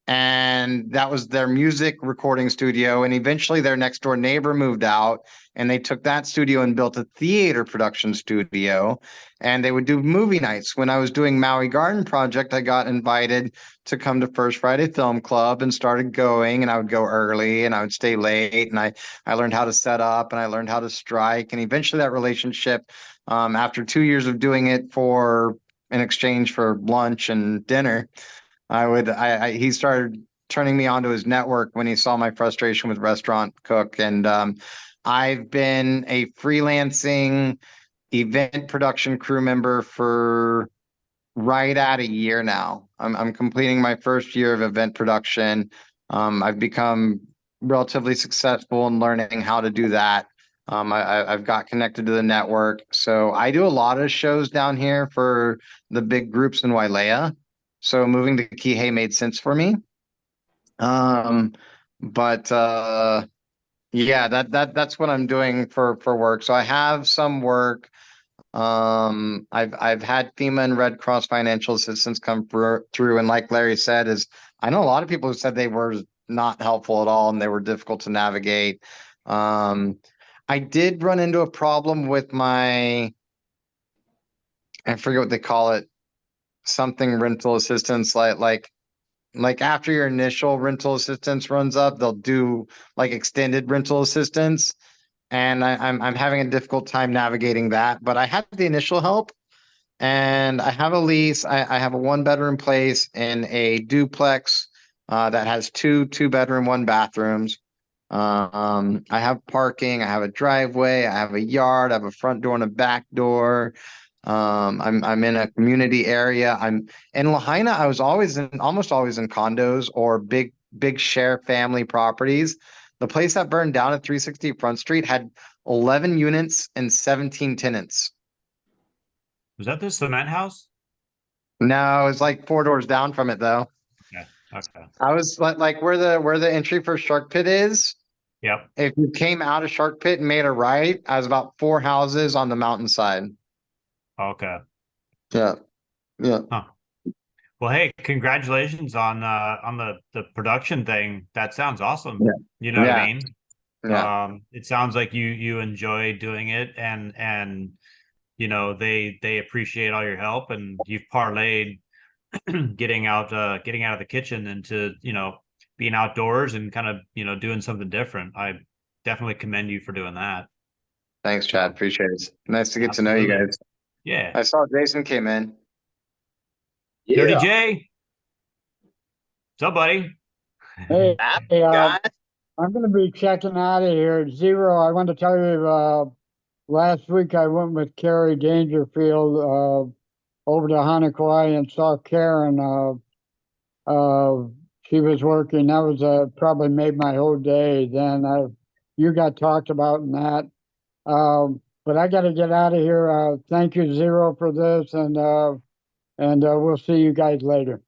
and that was their music recording studio. And eventually their next door neighbor moved out, and they took that studio and built a theater production studio, and they would do movie nights. When I was doing Maui Garden Project, I got invited to come to First Friday Film Club and started going, and I would go early and I would stay late, and I learned how to set up and I learned how to strike. And eventually that relationship, after 2 years of doing it for in exchange for lunch and dinner, he started turning me onto his network when he saw my frustration with Restaurant Cook. And I've been a freelancing event production crew member for right at a year now. I'm completing my first year of event production. I've become relatively successful in learning how to do that. I've got connected to the network. So I do a lot of shows down here for the big groups in Wailea. So moving to Kihei made sense for me. But yeah, that's what I'm doing for work. So I have some work. I've had FEMA and Red Cross financial assistance come through, and like Larry said, I know a lot of people who said they were not helpful at all and they were difficult to navigate. I did run into a problem with I forget what they call it, something rental assistance, like after your initial rental assistance runs up, they'll do like extended rental assistance. And I'm having a difficult time navigating that, but I had the initial help, and I have a lease. I have a 1 bedroom place in a duplex that has two bedroom, 1 bathrooms. I have parking. I have a driveway. I have a yard. I have a front door and a back door. I'm in a community area. I'm in Lahaina. I was almost always in condos or big share family properties. The place that burned down at 360 Front Street had 11 units and 17 tenants.
Was that the cement house?
No, it's like 4 doors down from it though.
Yeah. Okay.
I was like where the entry for Shark Pit is.
Yep.
If you came out of Shark Pit and made a right, I was about 4 houses on the mountainside.
Okay.
Yeah. Yeah.
Huh. Well, hey, congratulations on the production thing. That sounds awesome.
Yeah.
You know what I
Yeah.
mean?
Yeah.
It sounds like you enjoy doing it, and you know they appreciate all your help, and you've parlayed getting out of the kitchen into, you know, being outdoors and kind of, you know, doing something different. I definitely commend you for doing that.
Thanks, Chad.
So
Appreciate it. Nice to get to know you
absolutely.
guys.
Yeah.
I saw Jason came in.
Dirty
Yeah.
J. What's up, buddy?
Hey,
Howdy,
hey,
guys.
I'm gonna be checking out of here. Zero, I want to tell you, last week I went with Carrie Dangerfield, over to Hanakawai and saw Karen, she was working. That was, probably made my whole day. Then, you got talked about in that. But I gotta get out of here. Thank you, Zero, for this, and we'll see you guys later.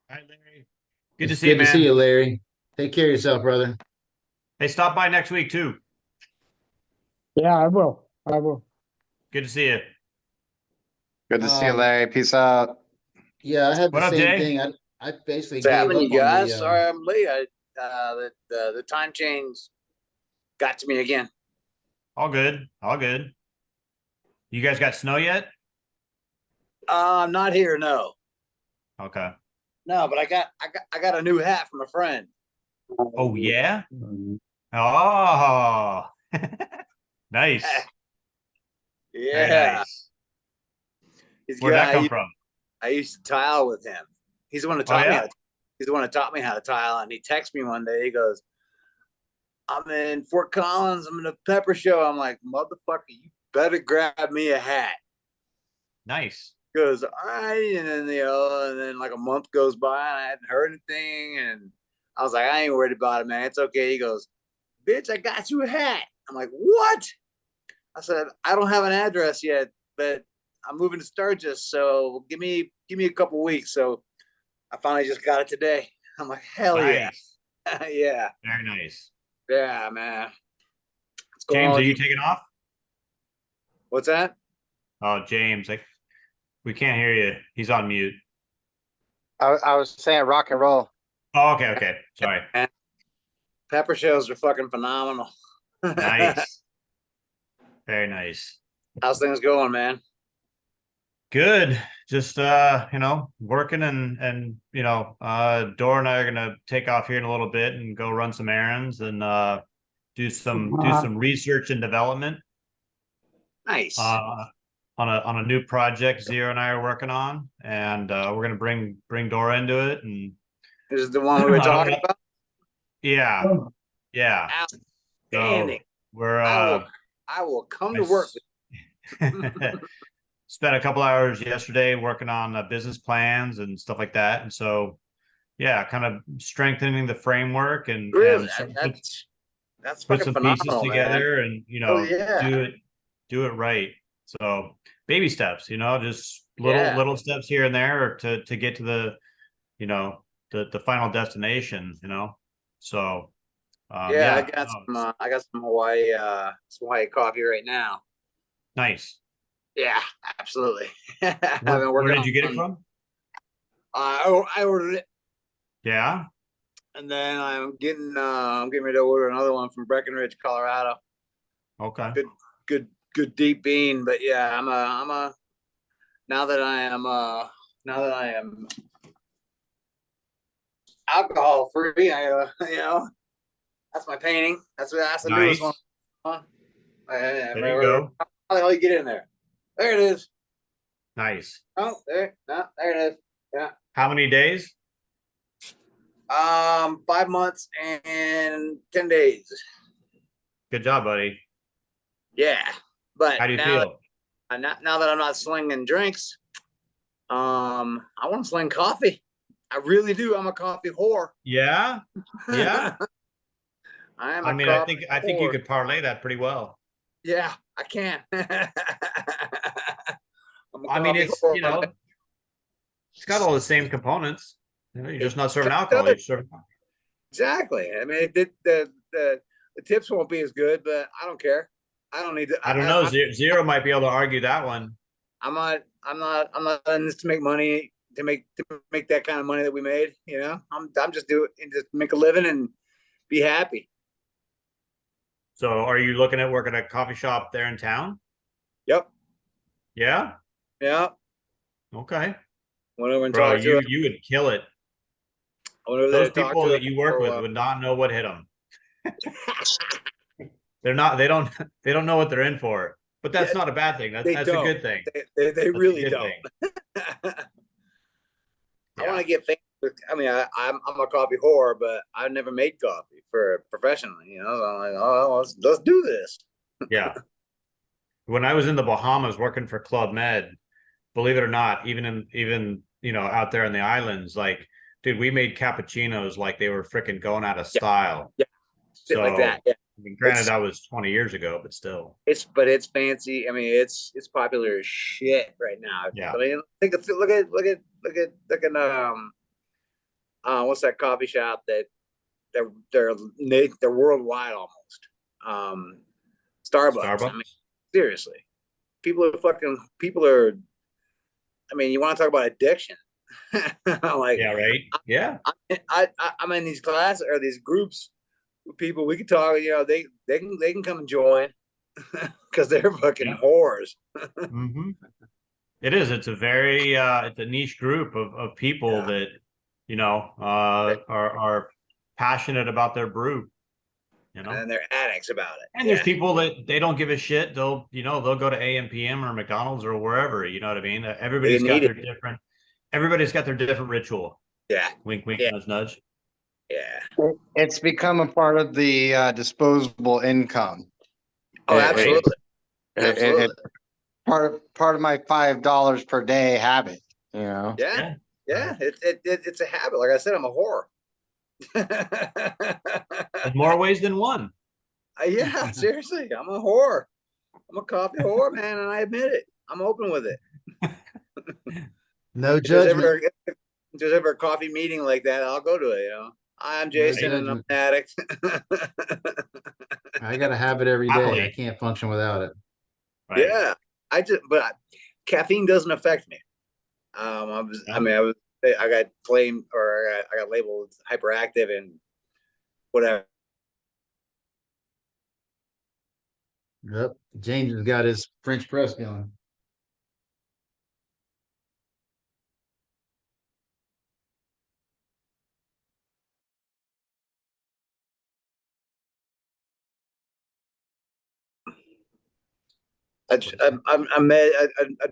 All right, Larry. Good to
It's
see you,
good to see
man.
you, Larry. Take care of yourself, brother.
Hey, stop by next week too.
Yeah, I will. I will.
Good to see you.
Good to see you,
Um,
Larry. Peace out.
Yeah, I had the
What up,
same
Jay?
thing. I basically
What's
gave
happening,
up
you
on
guys?
the
Sorry I'm late. The time change got to me again.
All good. All good. You guys got snow yet?
I'm not here, no.
Okay.
No, but I got a new hat from a friend.
Oh yeah. Oh, nice. Very
Yeah.
nice.
He's
Where'd that
got,
come from?
I used to tile with him. He's the one who
Oh
taught me
yeah.
he's the one who taught me how to tile. And he texted me one day. He goes, I'm in Fort Collins. I'm in a pepper show. I'm like, motherfucker, you better grab me a hat.
Nice.
He goes, all right. And then, you know, and then like a month goes by and I hadn't heard anything. And I was like, I ain't worried about it, man. It's okay. He goes, bitch, I got you a hat. I'm like, what? I said, I don't have an address yet, but I'm moving to Sturgis. So give me a couple weeks. So I finally just got it today. I'm like, hell yeah.
Nice.
Yeah.
Very nice.
Yeah, man. What's going
James,
on
are
with
you
you?
taking off?
What's that?
Oh, James, like we can't hear you. He's on mute.
I was saying rock and roll.
Oh, okay, okay. Sorry.
Pepper shows are fucking phenomenal.
Nice. Very nice.
How's things going, man?
Good. Just you know, working and you know, Dora and I are gonna take off here in a little bit and go run some errands and do some research and development
Nice.
on a new project Zero and I are working on, and we're gonna bring Dora into it, and
This is the one we were
I don't
talking
know.
about.
Yeah, yeah. So
Outstanding.
we're
I will come to work.
spent a couple hours yesterday working on business plans and stuff like that, and so yeah, kind of strengthening the framework and
Really, that's
put
fucking
some pieces
phenomenal, man.
together and, you
Oh
know,
yeah.
do it right. So baby steps, you know, just
Yeah.
little steps here and there to get to the, you know, the final destination, you know. So
Yeah,
yeah,
I got some Hawaii coffee right now.
nice.
Yeah, absolutely. I've been
Where
working
did you get it
on.
from?
I ordered it,
Yeah.
and then I'm getting ready to order another one from Breckenridge, Colorado.
Okay.
Good deep bean. But yeah, I'm a now that I am alcohol free. You know, that's my painting. That's the newest one.
Nice. There you go.
How the hell you get in there? There it is.
Nice.
Oh, there, no, there it is. Yeah.
How many days?
5 months and 10 days.
Good job, buddy.
Yeah. But
How do you feel?
now that I'm not slinging drinks, I want to sling coffee. I really do. I'm a coffee whore.
Yeah. Yeah.
I am
I
a
mean,
coffee
I think you
whore.
could parlay that pretty well.
Yeah, I can. I'm a
I mean,
coffee
it's,
whore.
you know, it's got all the same components. You know, you're just not serving
It
alcohol.
does.
You're serving.
Exactly. I mean, the tips won't be as good, but I don't care. I don't need to.
I don't know. Zero might be able to argue that one.
I'm not. I'm not in this to make money. To make that kind of money that we made. You know, I'm just doing just make a living and be happy.
So, are you looking at working at a coffee shop there in town?
Yep.
Yeah.
Yeah.
Okay,
Went over and
bro,
talked to her.
you would kill it.
I went over there
Those
to talk
people
to her.
that you work with would not know what hit them. They're not. They don't. They don't know what they're in for. But that's
Yeah,
not a bad thing.
they
That's a
don't.
good thing.
They
That's a
really
good
don't.
thing.
I want
Yeah.
to get famous. I mean, I'm a coffee whore, but I've never made coffee for professionally. You know, so I'm like, oh, let's do this.
Yeah. When I was in the Bahamas working for Club Med, believe it or not, even you know out there in the islands, like, dude, we made cappuccinos like they were freaking going out of
Yeah,
style.
yeah, shit like
So,
that. Yeah,
I mean, granted,
it's
that was 20 years ago, but still,
it's fancy. I mean, it's popular as shit right now.
yeah.
I mean, look at what's that coffee shop that they're worldwide almost. Starbucks. I mean,
Starbucks.
seriously, people are. I mean, you want to talk about addiction? Like,
Yeah, right. Yeah,
I'm in these classes or these groups with people. We could talk. You know, they can come and join because they're fucking
yeah.
whores.
Hmm. It is. It's a very it's a niche group of people
Yeah,
that, you know, are passionate about their brew, you know.
and they're addicts about it.
And there's
Yeah,
people that they don't give a shit. They'll, you know, they'll go to AM/PM or McDonald's or wherever, you know what I mean?
they need it.
Everybody's got their different ritual.
Yeah,
Wink, wink,
yeah,
nudge, nudge.
yeah.
It's become a part of the disposable income.
Oh,
Right.
absolutely,
It
absolutely.
part of my $5 per day habit. You know.
Yeah,
Yeah.
yeah. It's a habit. Like I said, I'm a whore.
In more ways than one.
Yeah, seriously, I'm a whore. I'm a coffee whore, man, and I admit it. I'm open with it.
No
If there's
judgment.
ever if there's ever a coffee meeting like that, I'll go to it. You know, I'm
No
Jason, and I'm
judgment.
an addict.
I got to have it every day. I
Happily.
can't function without it.
Right.
Yeah, caffeine doesn't affect me.
Yeah.
I got claimed or I got labeled hyperactive and whatever.
Yep. James has got his French press going.
A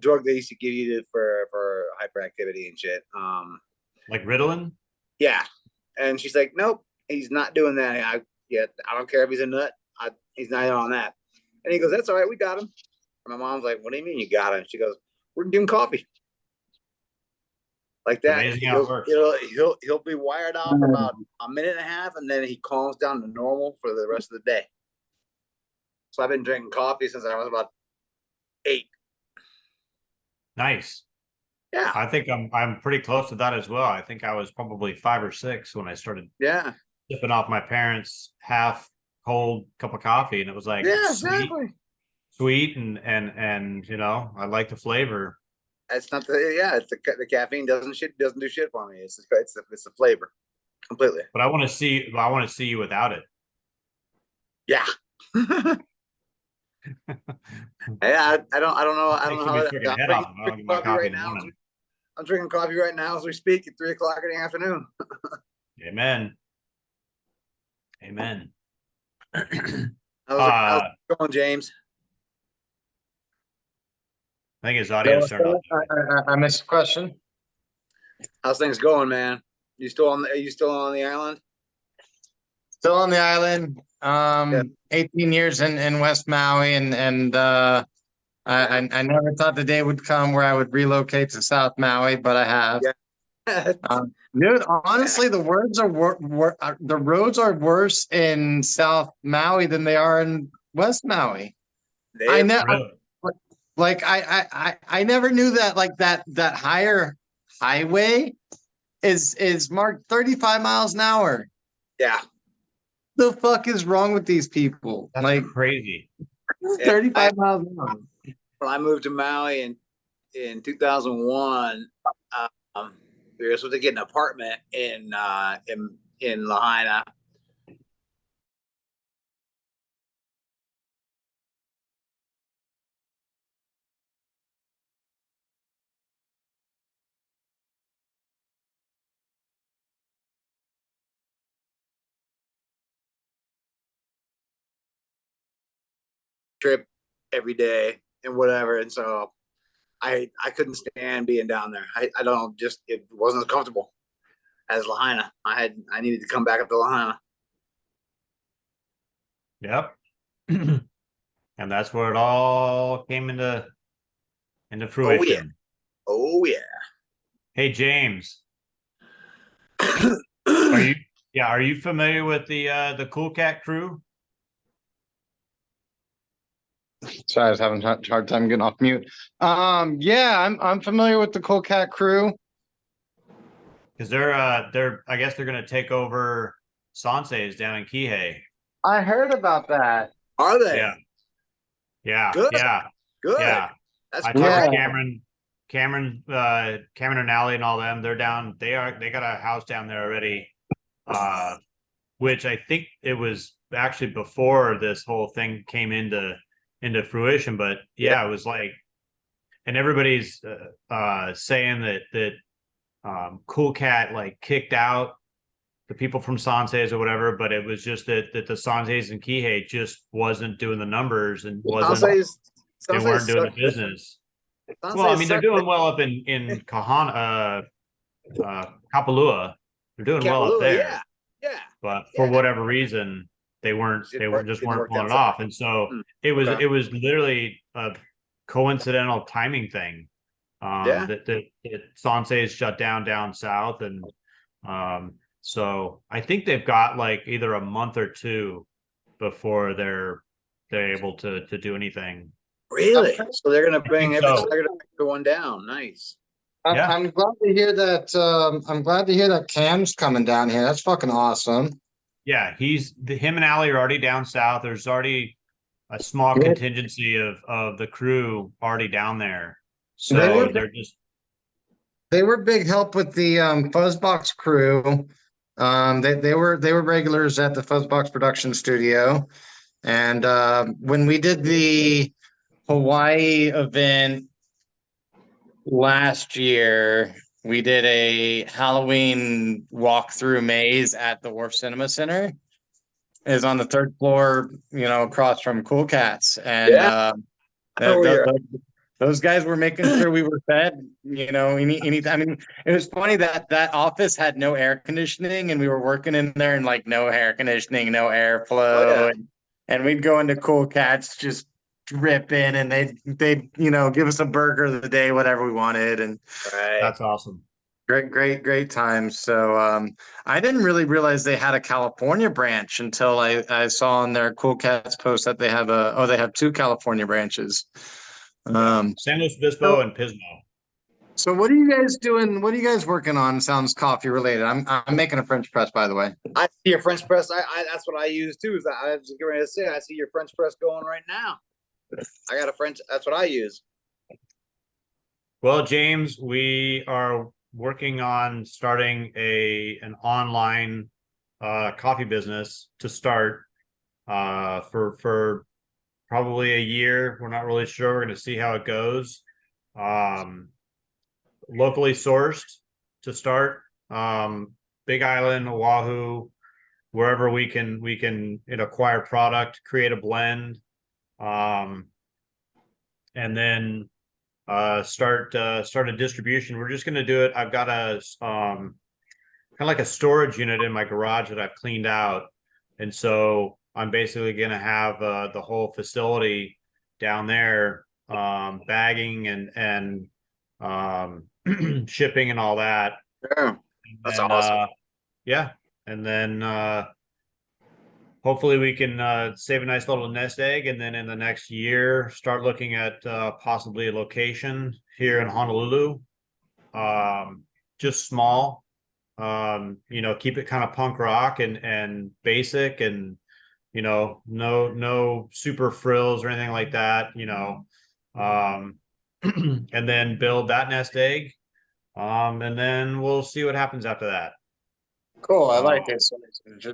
drug they used to give you for hyperactivity and shit.
Like Ritalin?
Yeah, and she's like, nope, he's not doing that. I don't care if he's a nut. He's not on that. And he goes, that's all right, we got him. And my mom's like, what do you mean you got him? She goes, we're giving coffee like that.
Amazing how it works.
He'll be wired out for about a minute and a half, and then he calms down to normal for the rest of the day. So I've been drinking coffee since I was about 8.
Nice.
Yeah,
I think I'm pretty close to that as well. I think I was probably 5 or 6 when I started
yeah,
sipping off my parents' half cold cup of coffee, and it was like
yeah, exactly.
sweet, and you know, I like the flavor.
It's not it's the caffeine doesn't do shit for me. It's the flavor completely.
But I want to see you without it.
Yeah. Yeah, I don't know
Makes
how
me
that.
freaking head off. I don't get my coffee in the morning.
I'm drinking coffee right now as we speak at 3 o'clock in the afternoon.
Amen. Amen.
How's it going, James?
I think his audio's turned off.
I missed the question.
How's things going, man? Are you still on the island?
Still on the island.
Yeah.
18 years in West Maui, and I never thought the day would come where I would relocate to South Maui, but I have.
Yeah.
Dude, honestly, the roads are worse in South Maui than they are in West Maui. I
They've
know,
Really?
like I never knew that like that higher highway is marked 35 miles an hour.
yeah.
The fuck is wrong with these people?
That's
Like
crazy.
35 miles an hour.
When I moved to Maui in 2001, um, we were supposed to get an apartment in Lahaina. Trip every day and whatever, and so I couldn't stand being down there. I don't know, just it wasn't as comfortable as Lahaina. I needed to come back up to Lahaina.
Yep. And that's where it all came into
Oh yeah.
fruition.
Oh
Hey James,
yeah.
are you familiar with the Cool Cat crew?
Sorry, I was having a hard time getting off mute. Yeah, I'm familiar with the Cool Cat crew.
Because they're I guess they're gonna take over Sansei's down in Kihei.
I heard about that.
Are they?
Yeah. Yeah.
Good.
Yeah.
Good.
Yeah.
That's
I
great.
talked to Cameron and Allie and all them. They're down. They got a house down there already. Which I think it was actually before this whole thing came into fruition. But yeah, it was like, and everybody's saying that Cool Cat like kicked out the people from Sansei's or whatever, but it was just that the Sansei's and Kihei just wasn't doing the numpers and they weren't doing the business. Well, I mean, they're doing well up in Kahana, Kapalua. They're doing well up there.
Yeah. Yeah.
But for whatever reason, they weren't pulling it off. And so it was literally a coincidental timing thing. That Sansei's shut down south, and so I think they've got like either a month or two before they're able to do anything.
Really? So they're gonna bring
so.
they're gonna bring everyone down. Nice.
Yeah.
I'm glad to hear that. I'm glad to hear that Cam's coming down here. That's fucking awesome.
Yeah, him and Allie are already down south. There's already a small contingency of the crew already down there. So
they were big help with the Fuzzbox crew. They were regulars at the Fuzzbox production studio, and when we did the Hawaii event last year, we did a Halloween walkthrough maze at the Wharf Cinema Center. Is on the third floor, across from Cool Cats, and those guys were making sure we were fed. Anytime. I mean, it was funny that office had no air conditioning, and we were working in there and like no air conditioning, no airflow, and we'd go into Cool Cats just drip in, and they'd give us a burger of the day, whatever we wanted, and
that's awesome.
Great times. So I didn't really realize they had a California branch until I saw on their Cool Cats post that they have two California branches.
San Luis Obispo and Pismo.
So what are you guys doing? What are you guys working on? Sounds coffee related. I'm making a French press, by the way.
I see your French press. I that's what I use too. Is I was getting ready to say I see your French press going right now. I got a French. That's what I use.
Well, James, we are working on starting an online coffee business to start for probably a year. We're not really sure. We're going to see how it goes. Locally sourced to start. Big Island, Oahu, wherever we can acquire product, create a blend, and then start a distribution. We're just going to do it. I've got a kind of like a storage unit in my garage that I've cleaned out, and so I'm basically going to have the whole facility down there, bagging and shipping and all that.
Yeah, that's
And
awesome.
yeah, and then hopefully we can save a nice little nest egg, and then in the next year start looking at possibly a location here in Honolulu. Just small, keep it kind of punk rock and basic, and no super frills or anything like that, and then build that nest egg. And then we'll see what happens after that.
Cool. I
Um,
like it. So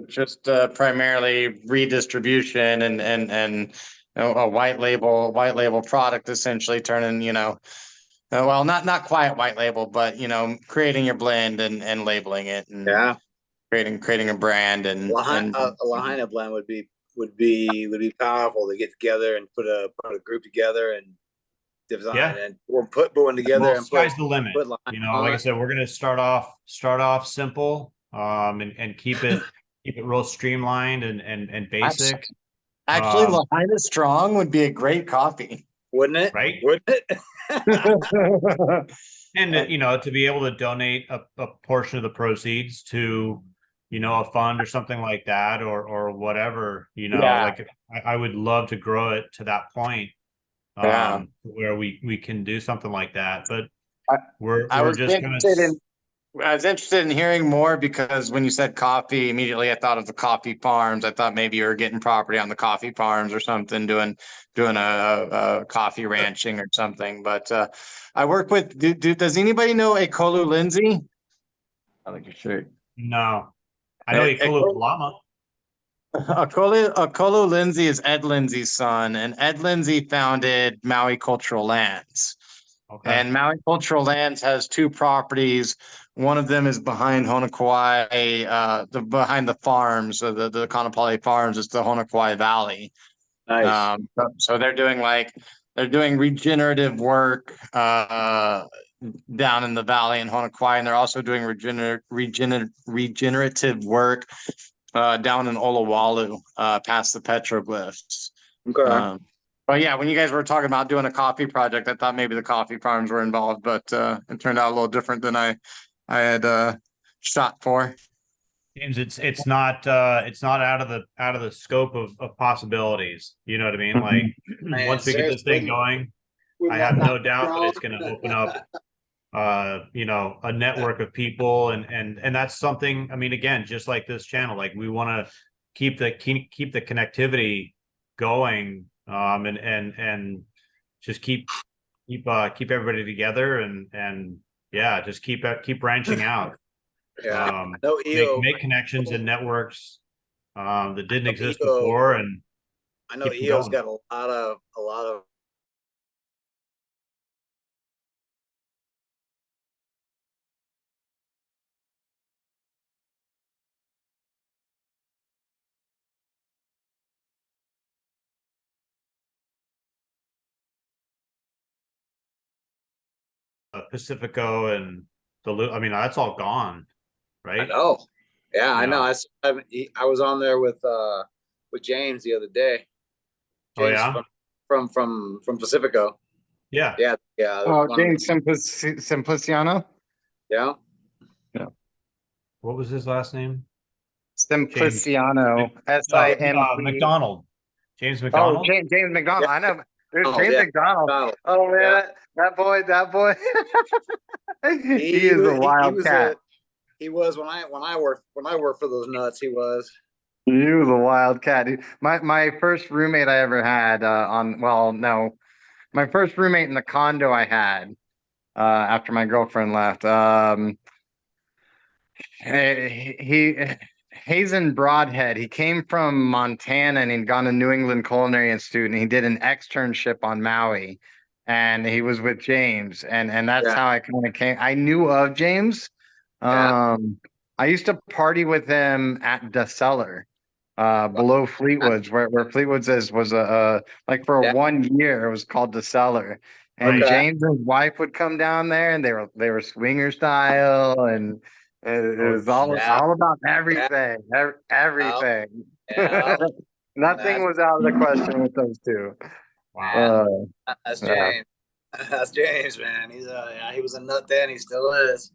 just primarily redistribution and a white label product, essentially turning, well, not quite white label, but creating your blend and labeling it and
Yeah,
creating a brand
a Lahaina blend would be powerful to get together and put a group together and design
yeah.
and or put one together
Well,
and put
sky's the limit.
put Lahaina
Like
on
I
it.
said, we're gonna start off simple, and keep it real streamlined and basic.
actually,
Um,
Lahaina Strong would be a great coffee.
Wouldn't it?
right.
Wouldn't it?
And to be able to donate a portion of the proceeds to, a fund or something like that, or whatever,
Yeah.
like I would love to grow it to that point,
Yeah.
where we can do something like that. But
I,
we're
I
we're
was
just gonna.
interested in hearing more because when you said coffee, immediately I thought of the coffee farms. I thought maybe you were getting property on the coffee farms or something, doing a coffee ranching or something. But I work with. Does anybody know a Kolu Lindsay? I think you should.
No, I know Ikulu Lama.
Akolo Lindsay is Ed Lindsay's son, and Ed Lindsay founded Maui Cultural Lands.
Okay.
And Maui Cultural Lands has two properties. One of them is behind Honokwai, behind the farms, the Kaanapali farms. It's the Honokwai Valley.
Nice.
So they're doing regenerative work down in the valley in Honokwai, and they're also doing regenerative work down in Olawalu, past the petroglyphs.
Okay.
But yeah, when you guys were talking about doing a coffee project, I thought maybe the coffee farms were involved, but it turned out a little different than I had shot for.
James, it's not out of the scope of possibilities. You know what I mean? Like
Man,
once we get this thing going, I have no doubt that it's going to open up a network of people, and that's something. I mean, again, just like this channel, like we want to keep the connectivity going, and just keep everybody together, and yeah, just keep branching out.
Yeah. I know EO.
Make connections and networks that didn't exist
EO,
before, and
I know
keep them
EO's
going.
got a lot of
Pacifico and I mean, that's all gone,
I
right?
know. Yeah, I know.
Yeah.
I was on there with James the other day.
Oh
James
yeah.
from Pacifico.
Yeah.
Yeah, yeah.
Oh, James Simpliciano?
Yeah.
What was his last name?
Simpliciano.
No,
SIMP.
McDonald. James
Oh,
McDonald.
James McDonald.
Yeah.
I know. There's
Oh,
James
yeah.
McDonald.
McDonald.
Oh man,
Yeah.
that boy. He is a wild cat.
He was when I worked for those nuts. He was.
He was a wild cat. My first roommate I ever had my first roommate in the condo I had after my girlfriend left. He Hazen Broadhead. He came from Montana and he'd gone to New England Culinary Institute and he did an externship on Maui, and he was with James, and that's
Yeah.
how I kind of came. I knew of James.
Yeah.
I used to party with him at the Cellar, below Fleetwood's, where Fleetwood's was like for
Yeah.
1 year it was called the Cellar. and
Okay.
James and his wife would come down there, and they were swinger style, and it was
Yeah.
all about
Yeah.
everything, everything.
Yeah.
Nothing
That's
was out of the question with those two.
Wow.
Uh,
that's
yeah.
James. That's James, man. Yeah, he was a nut then. He still is.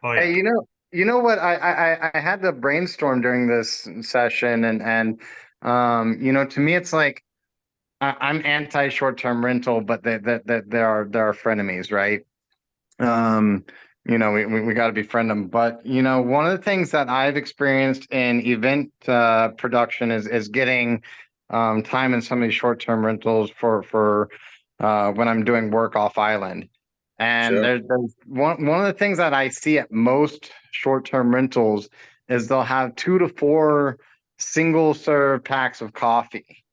Oh yeah.
Hey, you know what? I had to brainstorm during this session, and to me, it's like I'm anti short-term rental, but that there are frenemies, right? Um, we got to befriend them. But one of the things that I've experienced in event production is getting time in some of these short-term rentals for when I'm doing work off island. And
Sure.
there's one of the things that I see at most short-term rentals is they'll have 2 to 4 single serve packs of coffee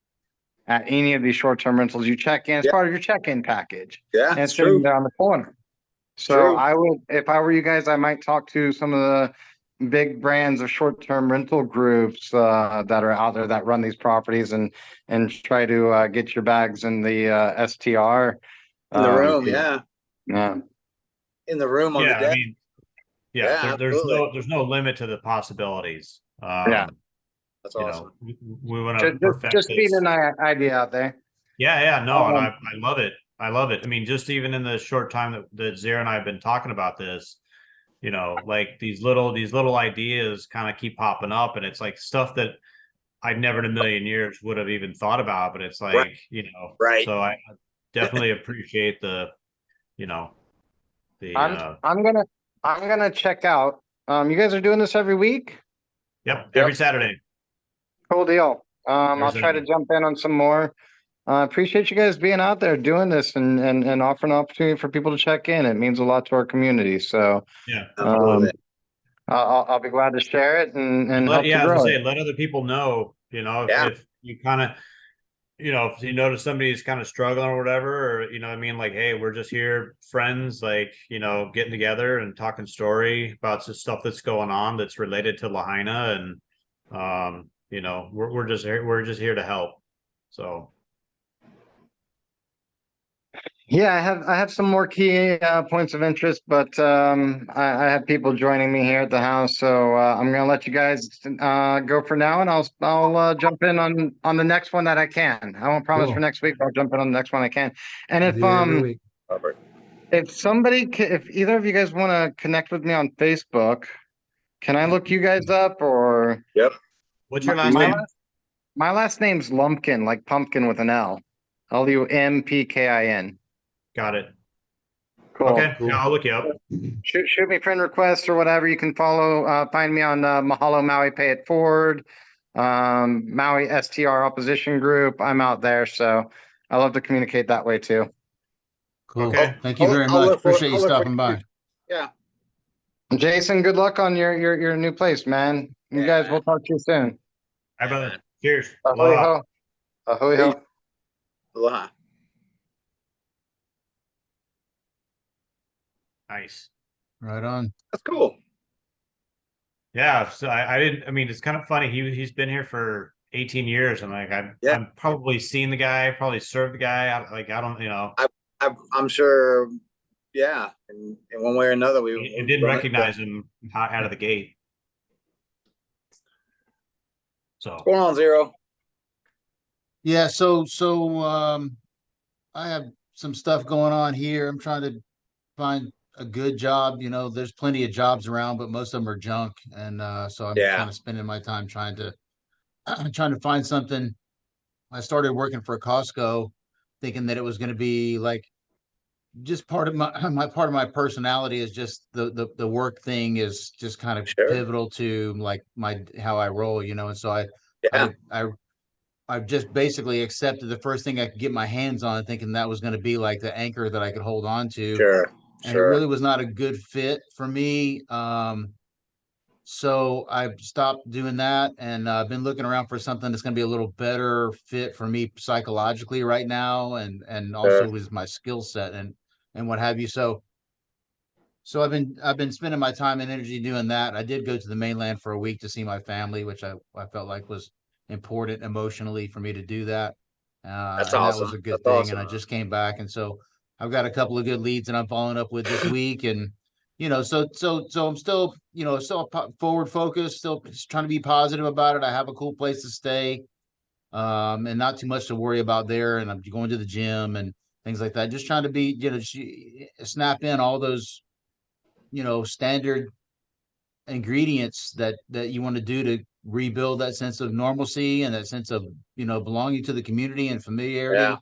at any of these short-term rentals. You check in as
Yeah.
part of your check-in package,
Yeah,
and
it's
it's sitting
true.
there on the corner. So
True.
I would, if I were you guys, I might talk to some of the big brands of short-term rental groups that are out there that run these properties, and try to get your bags in the STR.
In the room,
'Cause-
yeah.
yeah,
In the room on the
Yeah. I
deck.
mean, yeah.
Yeah,
There's
absolutely.
no limit to the possibilities.
yeah.
That's awesome.
We want to
Just
perfect
being
this.
an idea out there.
Yeah, no, and
Um,
I love it. I love it. I mean, just even in the short time that Zara and I have been talking about this, like these little ideas kind of keep popping up, and it's like stuff that I never in a million years would have even thought about. But it's
Right.
like,
Right.
so I definitely appreciate you know, the
I'm I'm gonna I'm gonna check out. You guys are doing this every week?
yep,
Yep.
every Saturday.
Cool deal. I'll
There's
try to jump in on some more. Appreciate you guys being out there doing this and offering an opportunity for people to check in. It means a lot to our community. So
yeah,
Absolutely.
I'll be glad to share it and help to
yeah, as I
grow it.
say, let other people know,
Yeah.
if you kind of, if you notice somebody's kind of struggling or whatever, or, what I mean, like, hey, we're just here, friends, like, getting together and talking story about some stuff that's going on that's related to Lahaina. And, we're just here to help. So,
Yeah, I have some more key points of interest, but I have people joining me here at the house, so I'm gonna let you guys go for now, and I'll jump in on the next one that I can. I won't promise for
Cool.
next week, but I'll jump in on the next one I can. And
Be here every week.
Robert.
if either of you guys want to connect with me on Facebook, can I look you guys up? Or
Yep.
what's your
my,
last
my
name?
last my last name's Lumpkin, like pumpkin with an L. Lumpkin.
Got it.
Cool.
Okay.
Cool.
Yeah, I'll look you up.
Shoot me friend requests or whatever. You can find me on Mahalo Maui Pay It Forward, Maui STR Opposition Group. I'm out there, so I love to communicate that way too.
Cool.
Okay.
Thank you very
I'll
much.
look for
Appreciate you
I'll look for
stopping by.
Yeah.
Jason, good luck on your new place, man. You
Yeah,
guys,
man.
we'll talk to you soon.
Hi, brother. Cheers.
Ahoy
Aloha.
ho. Ahoy ho.
Peace. Aloha.
Nice.
Right on.
That's cool.
Yeah. So I didn't, I mean, it's kind of funny. He's been here for 18 years. And like,
Yeah.
I'm probably seen the guy, probably served the guy. I don't,
I'm sure. Yeah. In one way or another,
I
we
didn't
run
recognize him out of the gate. So,
What's going on, Zero?
Yeah, so I have some stuff going on here. I'm trying to find a good job. There's plenty of jobs around, but most of them are junk. And so I'm
Yeah.
kind of spending my time trying to trying to find something. I started working for Costco thinking that it was going to be like just part of my my personality is just the work thing is just kind of
Sure.
pivotal to like how I roll, and so
Yeah.
I've just basically accepted the first thing I could get my hands on, thinking that was going to be like the anchor that I could hold on to.
Sure.
And it really was not a good fit for me. So I stopped doing that, and I've been looking around for something that's going to be a little better fit for me psychologically right now, and
Sure.
also with my skill set and what have you. So I've been spending my time and energy doing that. I did go to the mainland for a week to see my family, which I felt like was important emotionally for me to do that.
That's
And that was
awesome.
a good
That's
thing. And
awesome.
I just came back. And so I've got a couple of good leads that I'm following up with this week, and so I'm still, still forward focused, still just trying to be positive about it. I have a cool place to stay, and not too much to worry about there, and I'm going to the gym and things like that. Just trying to be, snap in all those, standard ingredients that you want to do to rebuild that sense of normalcy and that sense of belonging to the community and
Yeah,
familiarity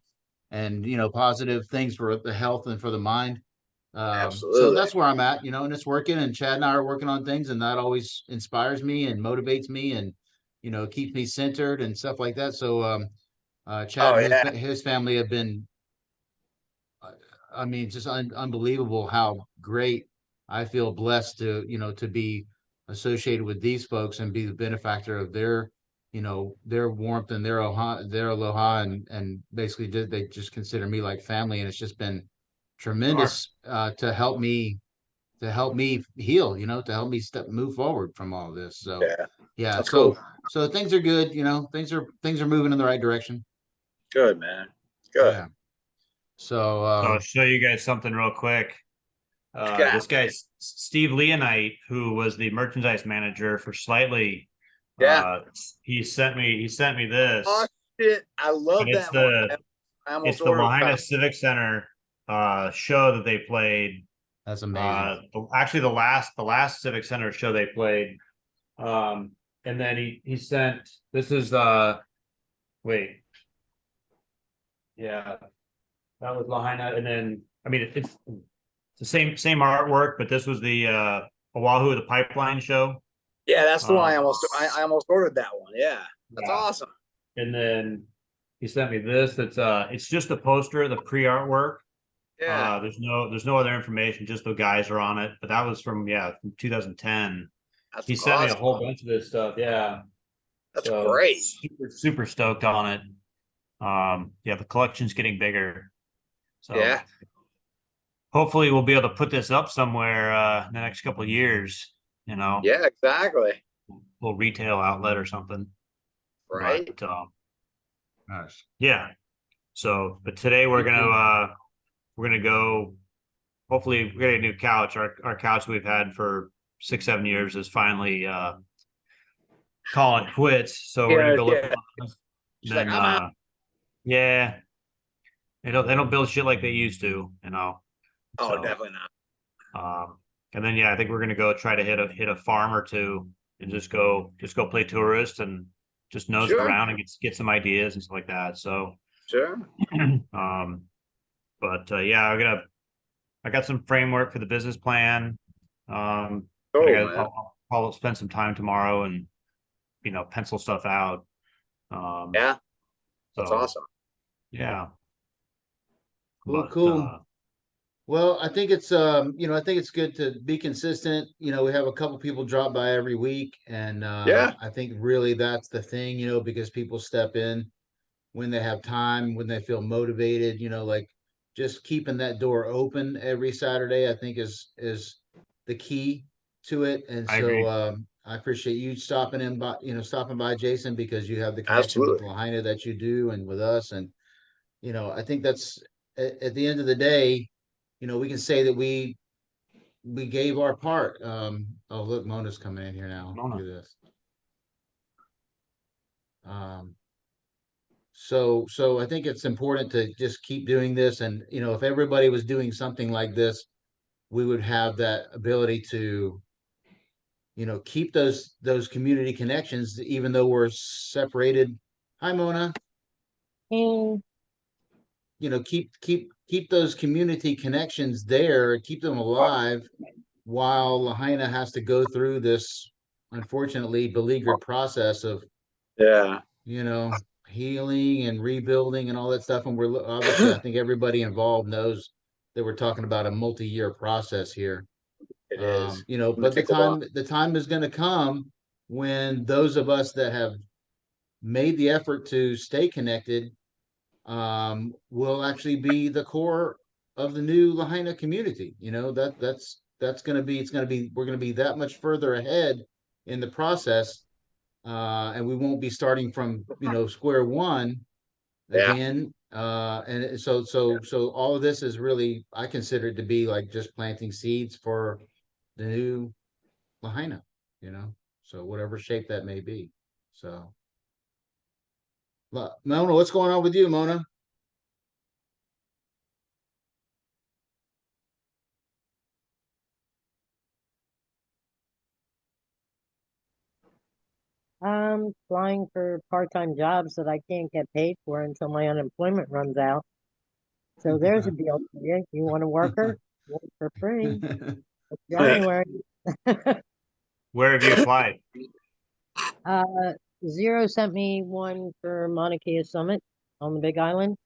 and positive things for the health and for the mind. So
absolutely.
that's where I'm at, and it's working, and Chad and I are working on things, and that always inspires me and motivates me and keeps me centered and stuff like that. So Chad
Oh
and
yeah.
his family have been, I mean, just unbelievable how great. I feel blessed to be associated with these folks and be the benefactor of their warmth and their aloha, and basically they just consider me like family, and it's just been
Sure.
tremendous to help me heal, to help me move forward from all this. So
Yeah,
yeah,
that's
so
cool.
so things are good, things are moving in the right direction.
Good, man. Good.
Yeah. So
So I'll show you guys something real quick.
What you got?
This guy's Steve Leonite, who was the merchandise manager for Slightly.
Yeah.
Uh, he sent me
Oh
this,
shit, I
and
love
it's
that one.
the
I almost
it's the
ordered a
Lahaina
copy.
Civic Center show that they played.
that's amazing.
Actually, the last Civic Center show they played. Um, and then he sent this is wait, yeah, that was Lahaina, and then I mean it's the same artwork, but this was the Oahu the Pipeline show.
Yeah, that's the one.
Um,
I almost ordered that one. Yeah, that's
yeah,
awesome.
and then he sent me this. It's just the poster, the pre-artwork.
Yeah,
There's no other information, just the guys are on it. But that was from 2010.
that's
He sent me a
awesome.
whole bunch of this stuff. Yeah.
That's
So
great.
super stoked on it. Yeah, the collection's getting bigger. So
Yeah,
hopefully we'll be able to put this up somewhere in the next couple of years,
yeah, exactly.
little retail outlet or something.
Right.
But
Nice.
yeah. So but today we're gonna go, hopefully we get a new couch. Our couch we've had for 6-7 years is finally calling it quits. So we're gonna
Yeah,
go look
yeah.
at one.
She's like,
Then
I'm out.
yeah, they don't build shit like they used to.
Oh,
So
definitely not.
and then yeah, I think we're gonna go try to hit a farm or two and just go play tourist and just nose
Sure,
around and get some ideas and stuff like that. So
sure.
um but yeah, I got some framework for the business plan. But
Cool, man.
I'll spend some time tomorrow and pencil stuff out.
Yeah, that's
So
awesome.
yeah,
Cool,
but
cool. Well, I think it's good to be consistent. We have a couple people drop by every week, and
Yeah,
I think really that's the thing, because people step in when they have time, when they feel motivated, like just keeping that door open every Saturday, I think is the key to it. And
I
so
agree.
I appreciate you stopping by, Jason, because you have the connection with
absolutely.
Lahaina that you do and with us. And I think that's at the end of the day, we can say that we gave our part. Oh, look, Mona's coming in here now. Look
Mona.
at this. Um, so I think it's important to just keep doing this. And if everybody was doing something like this, we would have that ability to keep those community connections, even though we're separated. Hi, Mona. Keep those community connections there, keep them alive, while Lahaina has to go through this unfortunately beleaguered process of
Yeah,
you know, healing and rebuilding and all that stuff. And we're obviously, I think everybody involved knows that we're talking about a multi-year process here.
it is. It's gonna
But the
take a while.
time is going to come when those of us that have made the effort to stay connected will actually be the core of the new Lahaina community. That's going to be, we're going to be that much further ahead in the process, and we won't be starting from square one
Yeah,
again. So all of this is really, I consider it to be like just planting seeds for the new Lahaina, you know, so whatever shape that may be. So, Mona, what's going on with you, Mona?
I'm applying for part-time jobs that I can't get paid for until my unemployment runs out. So there's a deal for you. You want a worker? Work for free. It's January.
Where have you applied?
Uh, Zero sent me one for Mauna Kea Summit on the Big Island,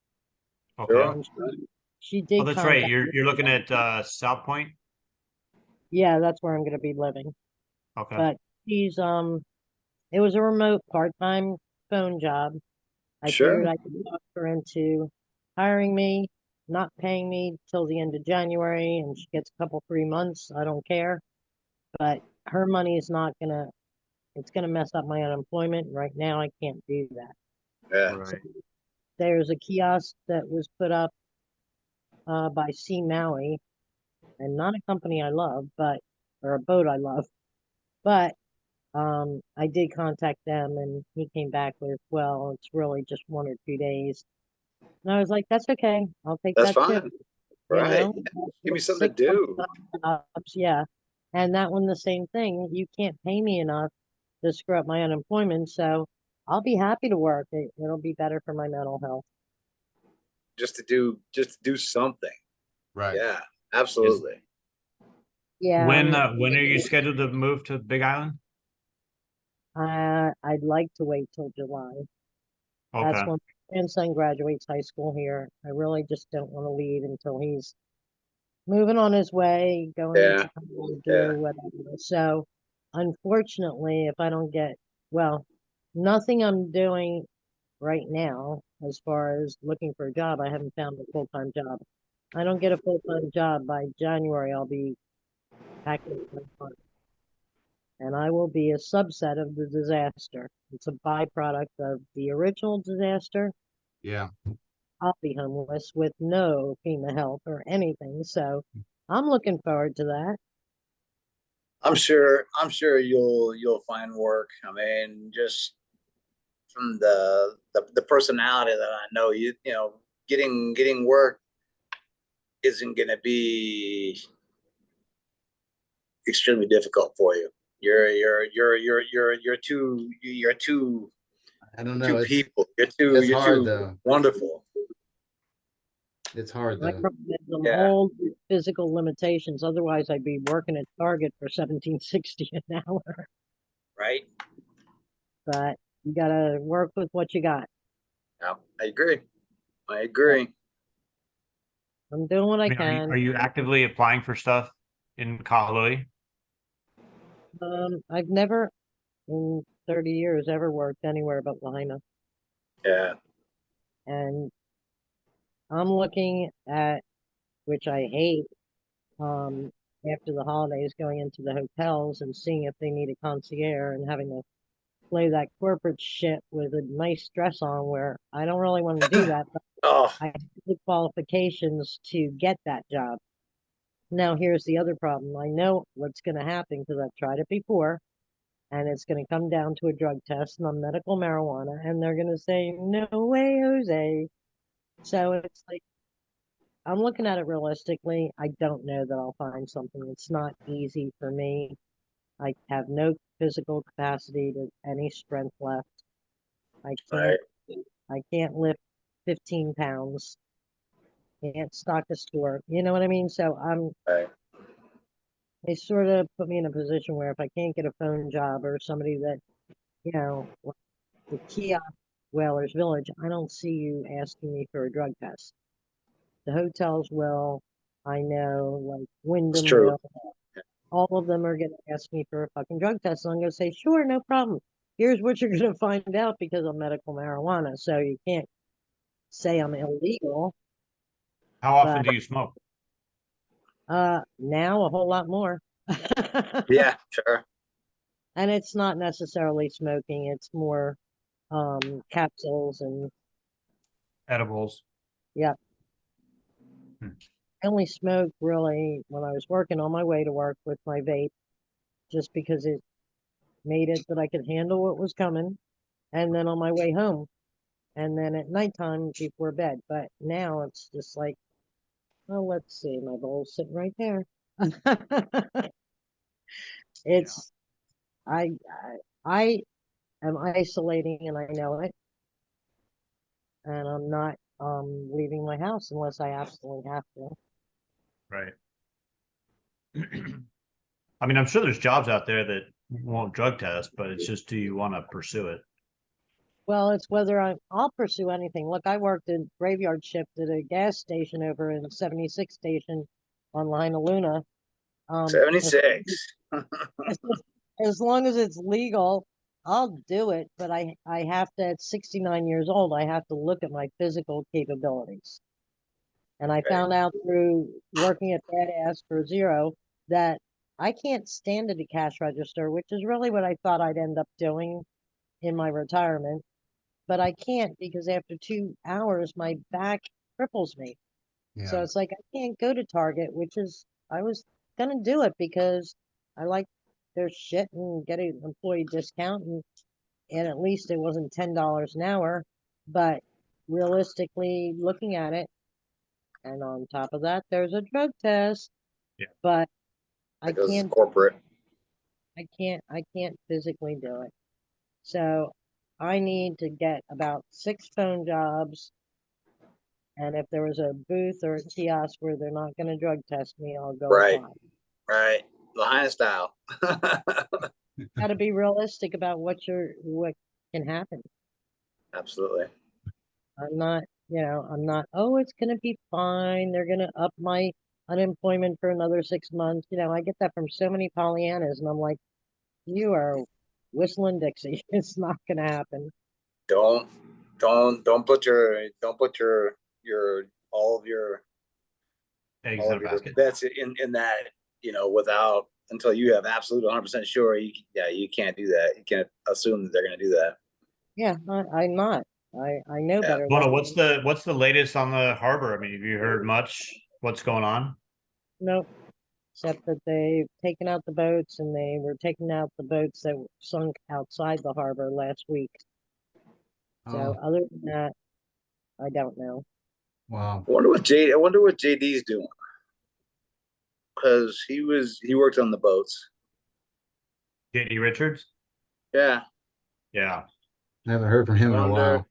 Okay.
Sure.
and she
Oh,
did
that's right.
contact me.
You're looking at South Point.
Yeah, that's where I'm going to be living.
Okay.
But she's it was a remote part-time phone job. I figured
Sure.
I could talk her into hiring me, not paying me till the end of January, and she gets a couple 3 months. I don't care. But her money is not gonna, it's gonna mess up my unemployment. Right now, I can't do that.
Yeah.
So
Right.
there's a kiosk that was put up by Sea Maui, and not a company I love, but or a boat I love. But I did contact them, and he came back with, well, it's really just 1 or 2 days. And I was like, that's okay. I'll take
That's
that too.
fine.
You
Right.
know,
Give me
it's
something to
6 months
do.
jobs, yeah. And that one, the same thing. You can't pay me enough to screw up my unemployment, so I'll be happy to work. It'll be better for my mental health.
Just to do something.
Right.
Yeah,
Is
absolutely.
Yeah,
when are you scheduled to move to Big Island?
I'd like to wait till July. That's
Okay.
when my grandson graduates high school here. I really just don't want to leave until he's moving on his way, going
Yeah,
into college
yeah.
or whatever. So, unfortunately, if I don't get, well, nothing I'm doing right now as far as looking for a job, I haven't found a full-time job. I don't get a full-time job by January, I'll be packing up my trunk, and I will be a subset of the disaster. It's a byproduct of the original disaster.
Yeah.
I'll be homeless with no FEMA help or anything. So I'm looking forward to that.
I'm sure you'll find work. I mean, just from the personality that I know, you know, getting work isn't gonna be extremely difficult for you. You're
I don't
two
know.
people.
It's
You're
hard
too
though.
wonderful.
It's hard
My
though.
problem is I'm
Yeah.
old with physical limitations. Otherwise, I'd be working at Target for 17.60 an hour.
Right.
But you gotta work with what you got.
Yeah, I agree. I
So
agree.
I'm doing what
I
I
mean,
can.
are you actively applying for stuff in Kahului?
I've never in 30 years ever worked anywhere but Lahaina.
Yeah.
And I'm looking at, which I hate, after the holidays, going into the hotels and seeing if they need a concierge and having to play that corporate shit with a nice dress on where I don't really want to do that, but
Oh,
I have the qualifications to get that job. Now, here's the other problem. I know what's going to happen because I've tried it before, and it's going to come down to a drug test and on medical marijuana, and they're going to say, no way, Jose. So it's like, I'm looking at it realistically. I don't know that I'll find something. It's not easy for me. I have no physical capacity to any strength left. I
right.
can't I can't lift 15 pounds. Can't stock a store. You know what I mean? So
Right.
they sort of put me in a position where if I can't get a phone job or somebody that, like the kiosk Whalers Village, I don't see you asking me for a drug test. The hotels will, I know, like
It's
Wyndham
true.
will, all of them are going to ask me for a fucking drug test. And I'm going to say, sure, no problem. Here's what you're going to find out because of medical marijuana. So you can't say I'm illegal,
How often
but
do you smoke?
now a whole lot more.
Yeah, sure.
And it's not necessarily smoking, it's more capsules and
Edibles.
Yeah.
Hmm.
I only smoked really when I was working on my way to work with my vape, just because it made it that I could handle what was coming, and then on my way home, and then at nighttime before bed. But now it's just like, oh, let's see, my bowl's sitting right there. It's I am isolating and I know it, and I'm not leaving my house unless I absolutely have to.
Right. I mean, I'm sure there's jobs out there that won't drug test, but it's just, do you want to pursue it?
Well, it's whether I'll pursue anything. Look, I worked in graveyard shift at a gas station over in 76 station on Line of Luna. As,
76.
as long as it's legal, I'll do it. But I have to, at 69 years old, I have to look at my physical capabilities. And I found out through working at Badass for Zero that I can't stand at a cash register, which is really what I thought I'd end up doing in my retirement. But I can't because after 2 hours, my back cripples me. So
Yeah.
it's like I can't go to Target, which is, I was gonna do it because I like their shit and get an employee discount, and at least it wasn't $10 an hour. But realistically, looking at it, and on top of that, there's a drug test.
Yeah.
But I
Because
can't,
corporate.
I can't physically do it. So I need to get about 6 phone jobs. And if there was a booth or a kiosk where they're not going to drug test me, I'll go
Right.
apply.
Right. Lahaina style.
Got to be realistic about what can happen.
Absolutely.
I'm not, I'm not, oh, it's going to be fine. They're going to up my unemployment for another 6 months. I get that from so many Pollyannas, and I'm like, you are whistling Dixie. It's not going to happen.
Don't put your all of your
Eggs in a basket.
bets in that, without, until you have absolute 100% sure. You can't do that. You can't assume that they're going to do that.
Yeah, I'm not. I know better.
Mona, what's the latest on the harbor? I mean, have you heard much? What's going on?
Nope. Except that they've taken out the boats, and they were taking out the boats that sunk outside the harbor last week. So
Oh,
other than that, I don't know.
wow.
I wonder what JD's doing, because he worked on the boats.
JD Richards?
Yeah.
Yeah.
I haven't heard from him in a
Wonder,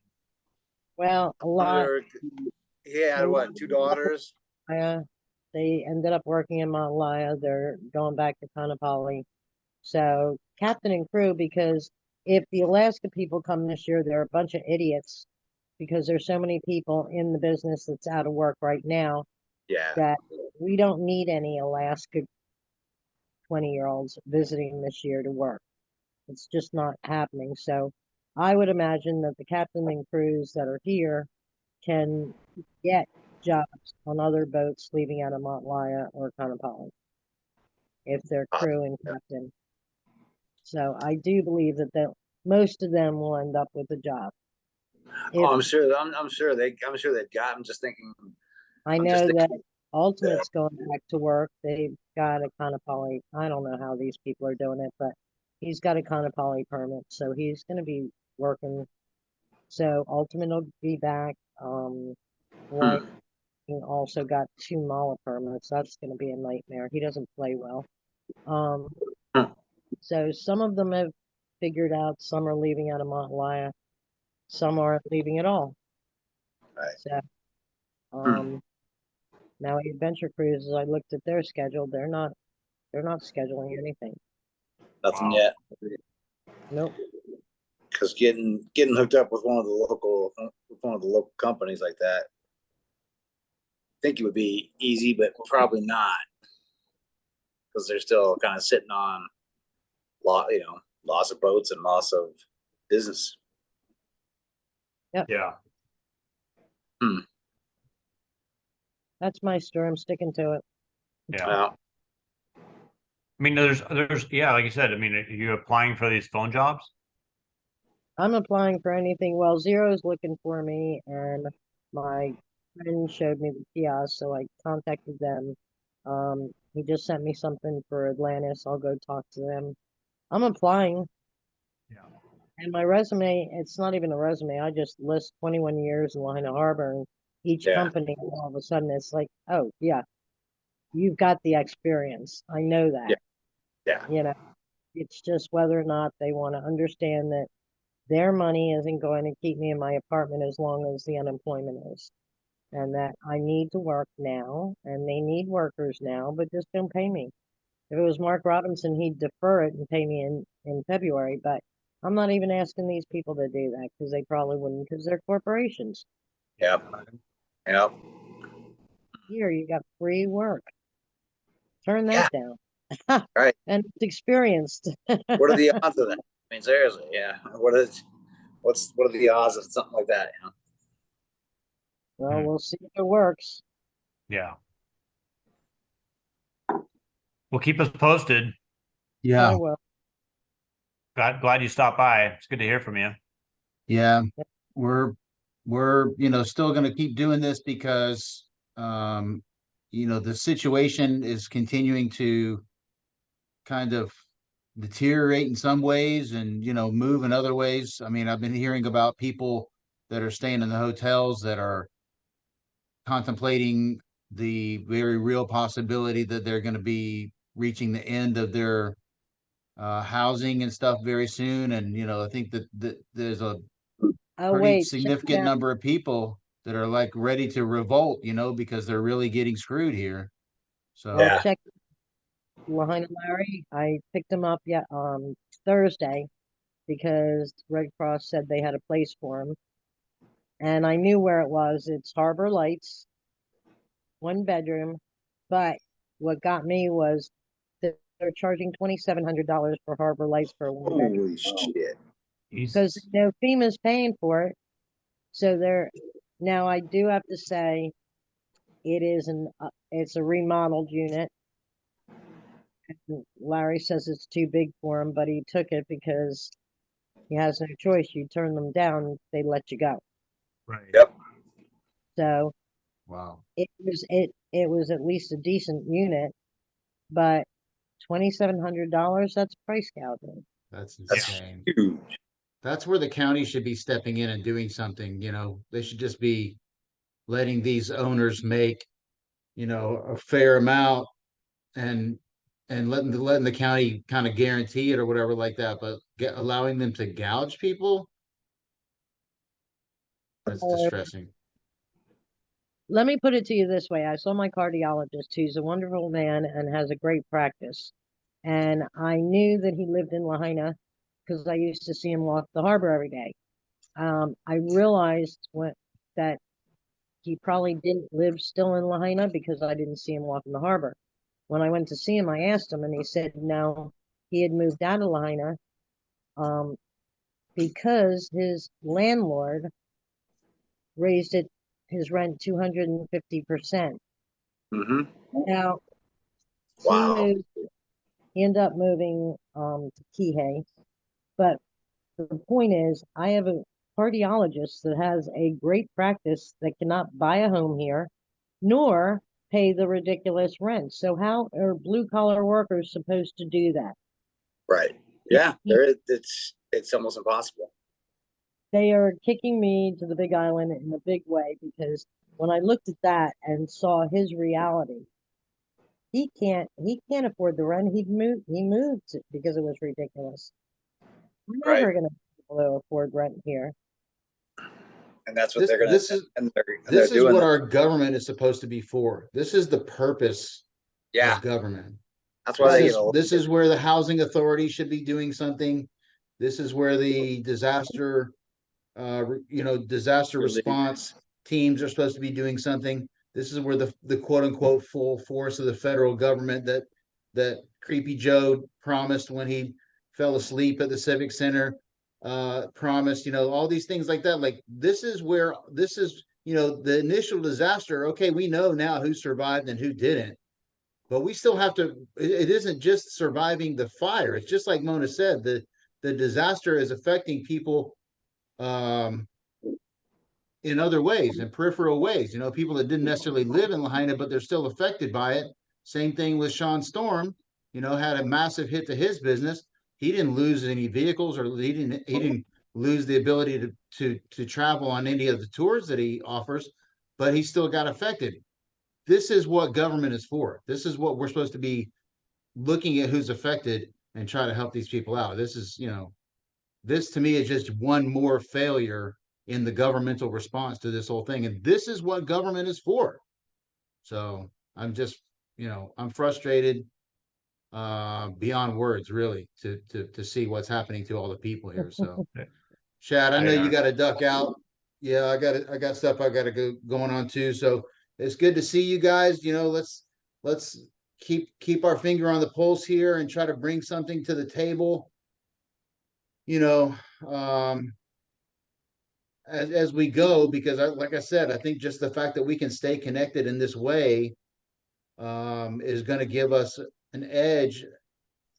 while.
Well,
he had what, 2 daughters?
They ended up working in Mount Laya. They're going back to Kaanapali. So captain and crew, because if the Alaska people come this year, they're a bunch of idiots because there's so many people in the business that's out of work right now
Yeah.
that we don't need any Alaska 20-year-olds visiting this year to work. It's just not happening. So I would imagine that the captain and crews that are here can get jobs on other boats leaving out of Mount Laya or Kaanapali if they're crew and captain. So I do believe that most of them will end up with a job.
Oh, I'm sure. I'm sure they've got. I'm just thinking.
I
I'm just
know that
thinking.
Ultimate's going back to work. They've got a Kaanapali. I don't know how these people are doing it, but he's got a Kaanapali permit, so he's going to be working. So Ultimate will be back. Like he also got 2 Mala permits. That's going to be a nightmare. He doesn't play well. So some of them have figured out. Some are leaving out of Mount Laya. Some aren't leaving at all.
Right.
So, now Adventure Cruises, I looked at their schedule. They're not scheduling anything.
Nothing yet.
Nope.
Because getting hooked up with one of the local companies like that, I think it would be easy, but probably not, because they're still kind of sitting on loss of boats and loss of business.
Yep.
Yeah.
That's my story. I'm sticking to it.
Yeah.
Well,
I mean, there's yeah, like you said, I mean, are you applying for these phone jobs?
I'm applying for anything. Well, Zero's looking for me, and my friend showed me the kiosk, so I contacted them. He just sent me something for Atlantis. I'll go talk to them. I'm applying,
Yeah.
and my resume, it's not even a resume. I just list 21 years in Lahaina Harbor and each
Yeah.
company, and all of a sudden it's like, oh, yeah, you've got the experience. I know
Yeah.
that.
Yeah.
You know, it's just whether or not they want to understand that their money isn't going to keep me in my apartment as long as the unemployment is. And that I need to work now and they need workers now, but just don't pay me. If it was Mark Robinson, he'd defer it and pay me in February, but I'm not even asking these people to do that because they probably wouldn't because they're corporations.
Yep. Yep.
Here, you got free work. Turn
Yeah.
that down.
Right.
And it's experienced.
What are the odds of that? I mean, seriously, yeah. What are the odds of something like that? You know?
Well, we'll see if it works.
Yeah. Well, keep us posted.
I
Yeah,
will.
Glad you stopped by. It's good to hear from you.
yeah. We're still gonna keep doing this because the situation is continuing to kind of deteriorate in some ways and move in other ways. I mean, I've been hearing about people that are staying in the hotels that are contemplating the very real possibility that they're going to be reaching the end of their housing and stuff very soon. And I think that there's a
Oh,
pretty
wait, check it
significant
out.
number of people that are like ready to revolt, because they're really getting screwed here.
Well,
So
Yeah.
check Lahaina Larry. I picked him up Thursday because Red Cross said they had a place for him. And I knew where it was. It's Harbor Lights, 1 bedroom. But what got me was that they're charging $2,700 for Harbor Lights for a 1 bedroom
Holy shit.
because
Jesus. Right.
Yep.
So
wow,
it was at least a decent unit, but $2,700, that's price gouging.
that's
That's
insane.
huge.
That's where the county should be stepping in and doing something. They should just be letting these owners make, a fair amount and letting the county kind of guarantee it or whatever like that. But allowing them to gouge people, that's
Or
distressing.
let me put it to you this way. I saw my cardiologist, who's a wonderful man and has a great practice. And I knew that he lived in Lahaina because I used to see him walk the harbor every day. I realized that he probably didn't live still in Lahaina because I didn't see him walk in the harbor. When I went to see him, I asked him, and he said no, he had moved out of Lahaina um, because his landlord raised his rent 250%.
Mm-hmm.
Now he
Wow.
moved. He ended up moving to Kihei, but the point is, I have a cardiologist that has a great practice that cannot buy a home here, nor pay the ridiculous rent. So how are blue collar workers supposed to do that?
Right. Yeah. It's almost impossible.
They are kicking me to the big island in a big way because when I looked at that and saw his reality, he can't afford the rent. He moved because it was ridiculous. We're
Right.
never gonna be able to afford rent here.
And that's what
This
they're gonna
this is
and they're
this is
doing
what
that.
our government is supposed to be for. This is the purpose
Yeah.
of government.
That's why they get
This
elected.
is where the housing authority should be doing something. This is where the disaster
Relief.
response teams are supposed to be doing something. This is where the quote unquote full force of the federal government that Creepy Joe promised when he fell asleep at the Civic Center, promised, all these things like that. Like this is the initial disaster. Okay, we know now who survived and who didn't, but we still have to. It isn't just surviving the fire. It's just like Mona said, the disaster is affecting people, um, in other ways, in peripheral ways. People that didn't necessarily live in Lahaina, but they're still affected by it. Same thing with Sean Storm, had a massive hit to his business. He didn't lose any vehicles, or he didn't lose the ability to travel on any of the tours that he offers, but he still got affected. This is what government is for. This is what we're supposed to be looking at, who's affected, and try to help these people out. This to me is just one more failure in the governmental response to this whole thing. And this is what government is for. So I'm just, I'm frustrated beyond words, really, to see what's happening to all the people here. So Chad, I know you got to duck out. Yeah, I got stuff I got to go going on too. So it's good to see you guys. Let's keep our finger on the pulse here and try to bring something to the table. As we go, because like I said, I think just the fact that we can stay connected in this way is going to give us an edge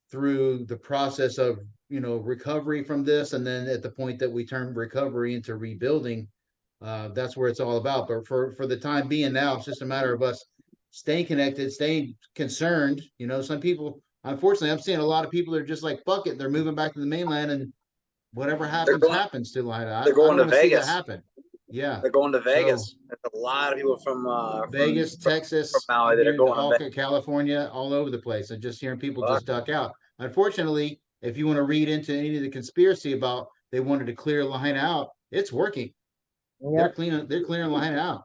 through the process of recovery from this, and then at the point that we turn recovery into rebuilding, that's where it's all about. But for the time being now, it's just a matter of us staying connected, staying concerned. Some people, unfortunately, I'm seeing a lot of people are just like, fuck it, they're moving back to the mainland, and whatever happens to Lahaina.
They're going
I don't
to
want to see that
Vegas.
happen. Yeah,
They're going to
so
Vegas. There's a lot of people from
Vegas, Texas,
from Maui that are going to Vegas.
California, all over the place. And just hearing people just duck out. Unfortunately, if you want to read into any of the conspiracy about they wanted to clear Lahaina out, it's working.
Yep.
They're clearing Lahaina out.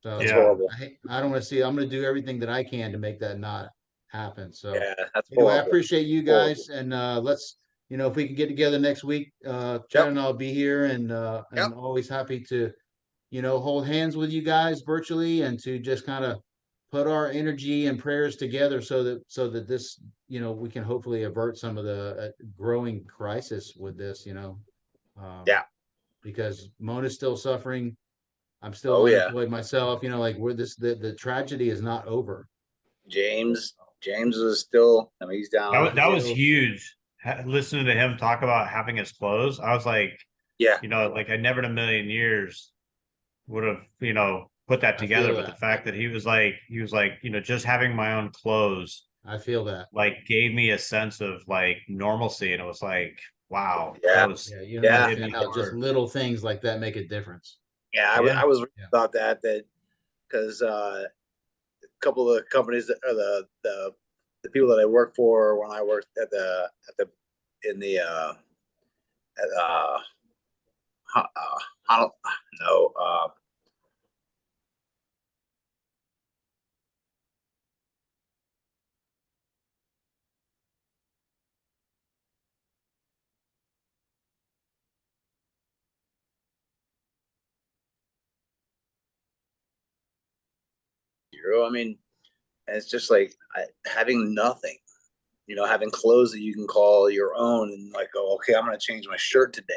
So
That's horrible.
I don't want to see. I'm going to do everything that I can to make that not happen. So
Yeah, that's
anyway,
horrible.
I appreciate you guys, and let's if we can get together next week, Chad and I'll be here, and always happy to hold hands with you guys virtually, and to just kind of put our energy and prayers together so that this we can hopefully avert some of the growing crisis with this. Because Mona's still suffering. I'm still unemployed myself. The tragedy is not over.
James is still, he's down.
That was huge. Listening to him talk about having his clothes, I was like, like I never in a million years would have, put that together. But the fact that he was like, just having my own clothes,
I feel that
like gave me a sense of like normalcy, and it was like, wow,
that
was
how just little things like that make a difference.
I was reading about that because a couple of the companies that are the people that I work for when I worked it's just like having nothing, having clothes that you can call your own, and like, go, okay, I'm going to change my shirt today.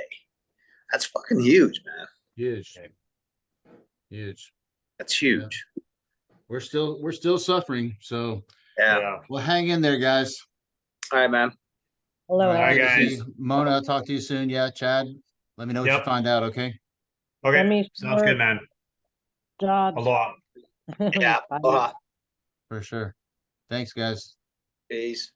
That's fucking huge, man.
Huge.
That's huge.
Yeah. We're still suffering. So
yeah.
Well, hang in there, guys.
All right, man.
Hello,
all right, guys.
Mona, I'll talk to you soon. Yeah, Chad, let me know what you find out. Okay.
Sounds good, man.
Jobs.
Aloha.
Yeah.
For sure. Thanks, guys.
Peace.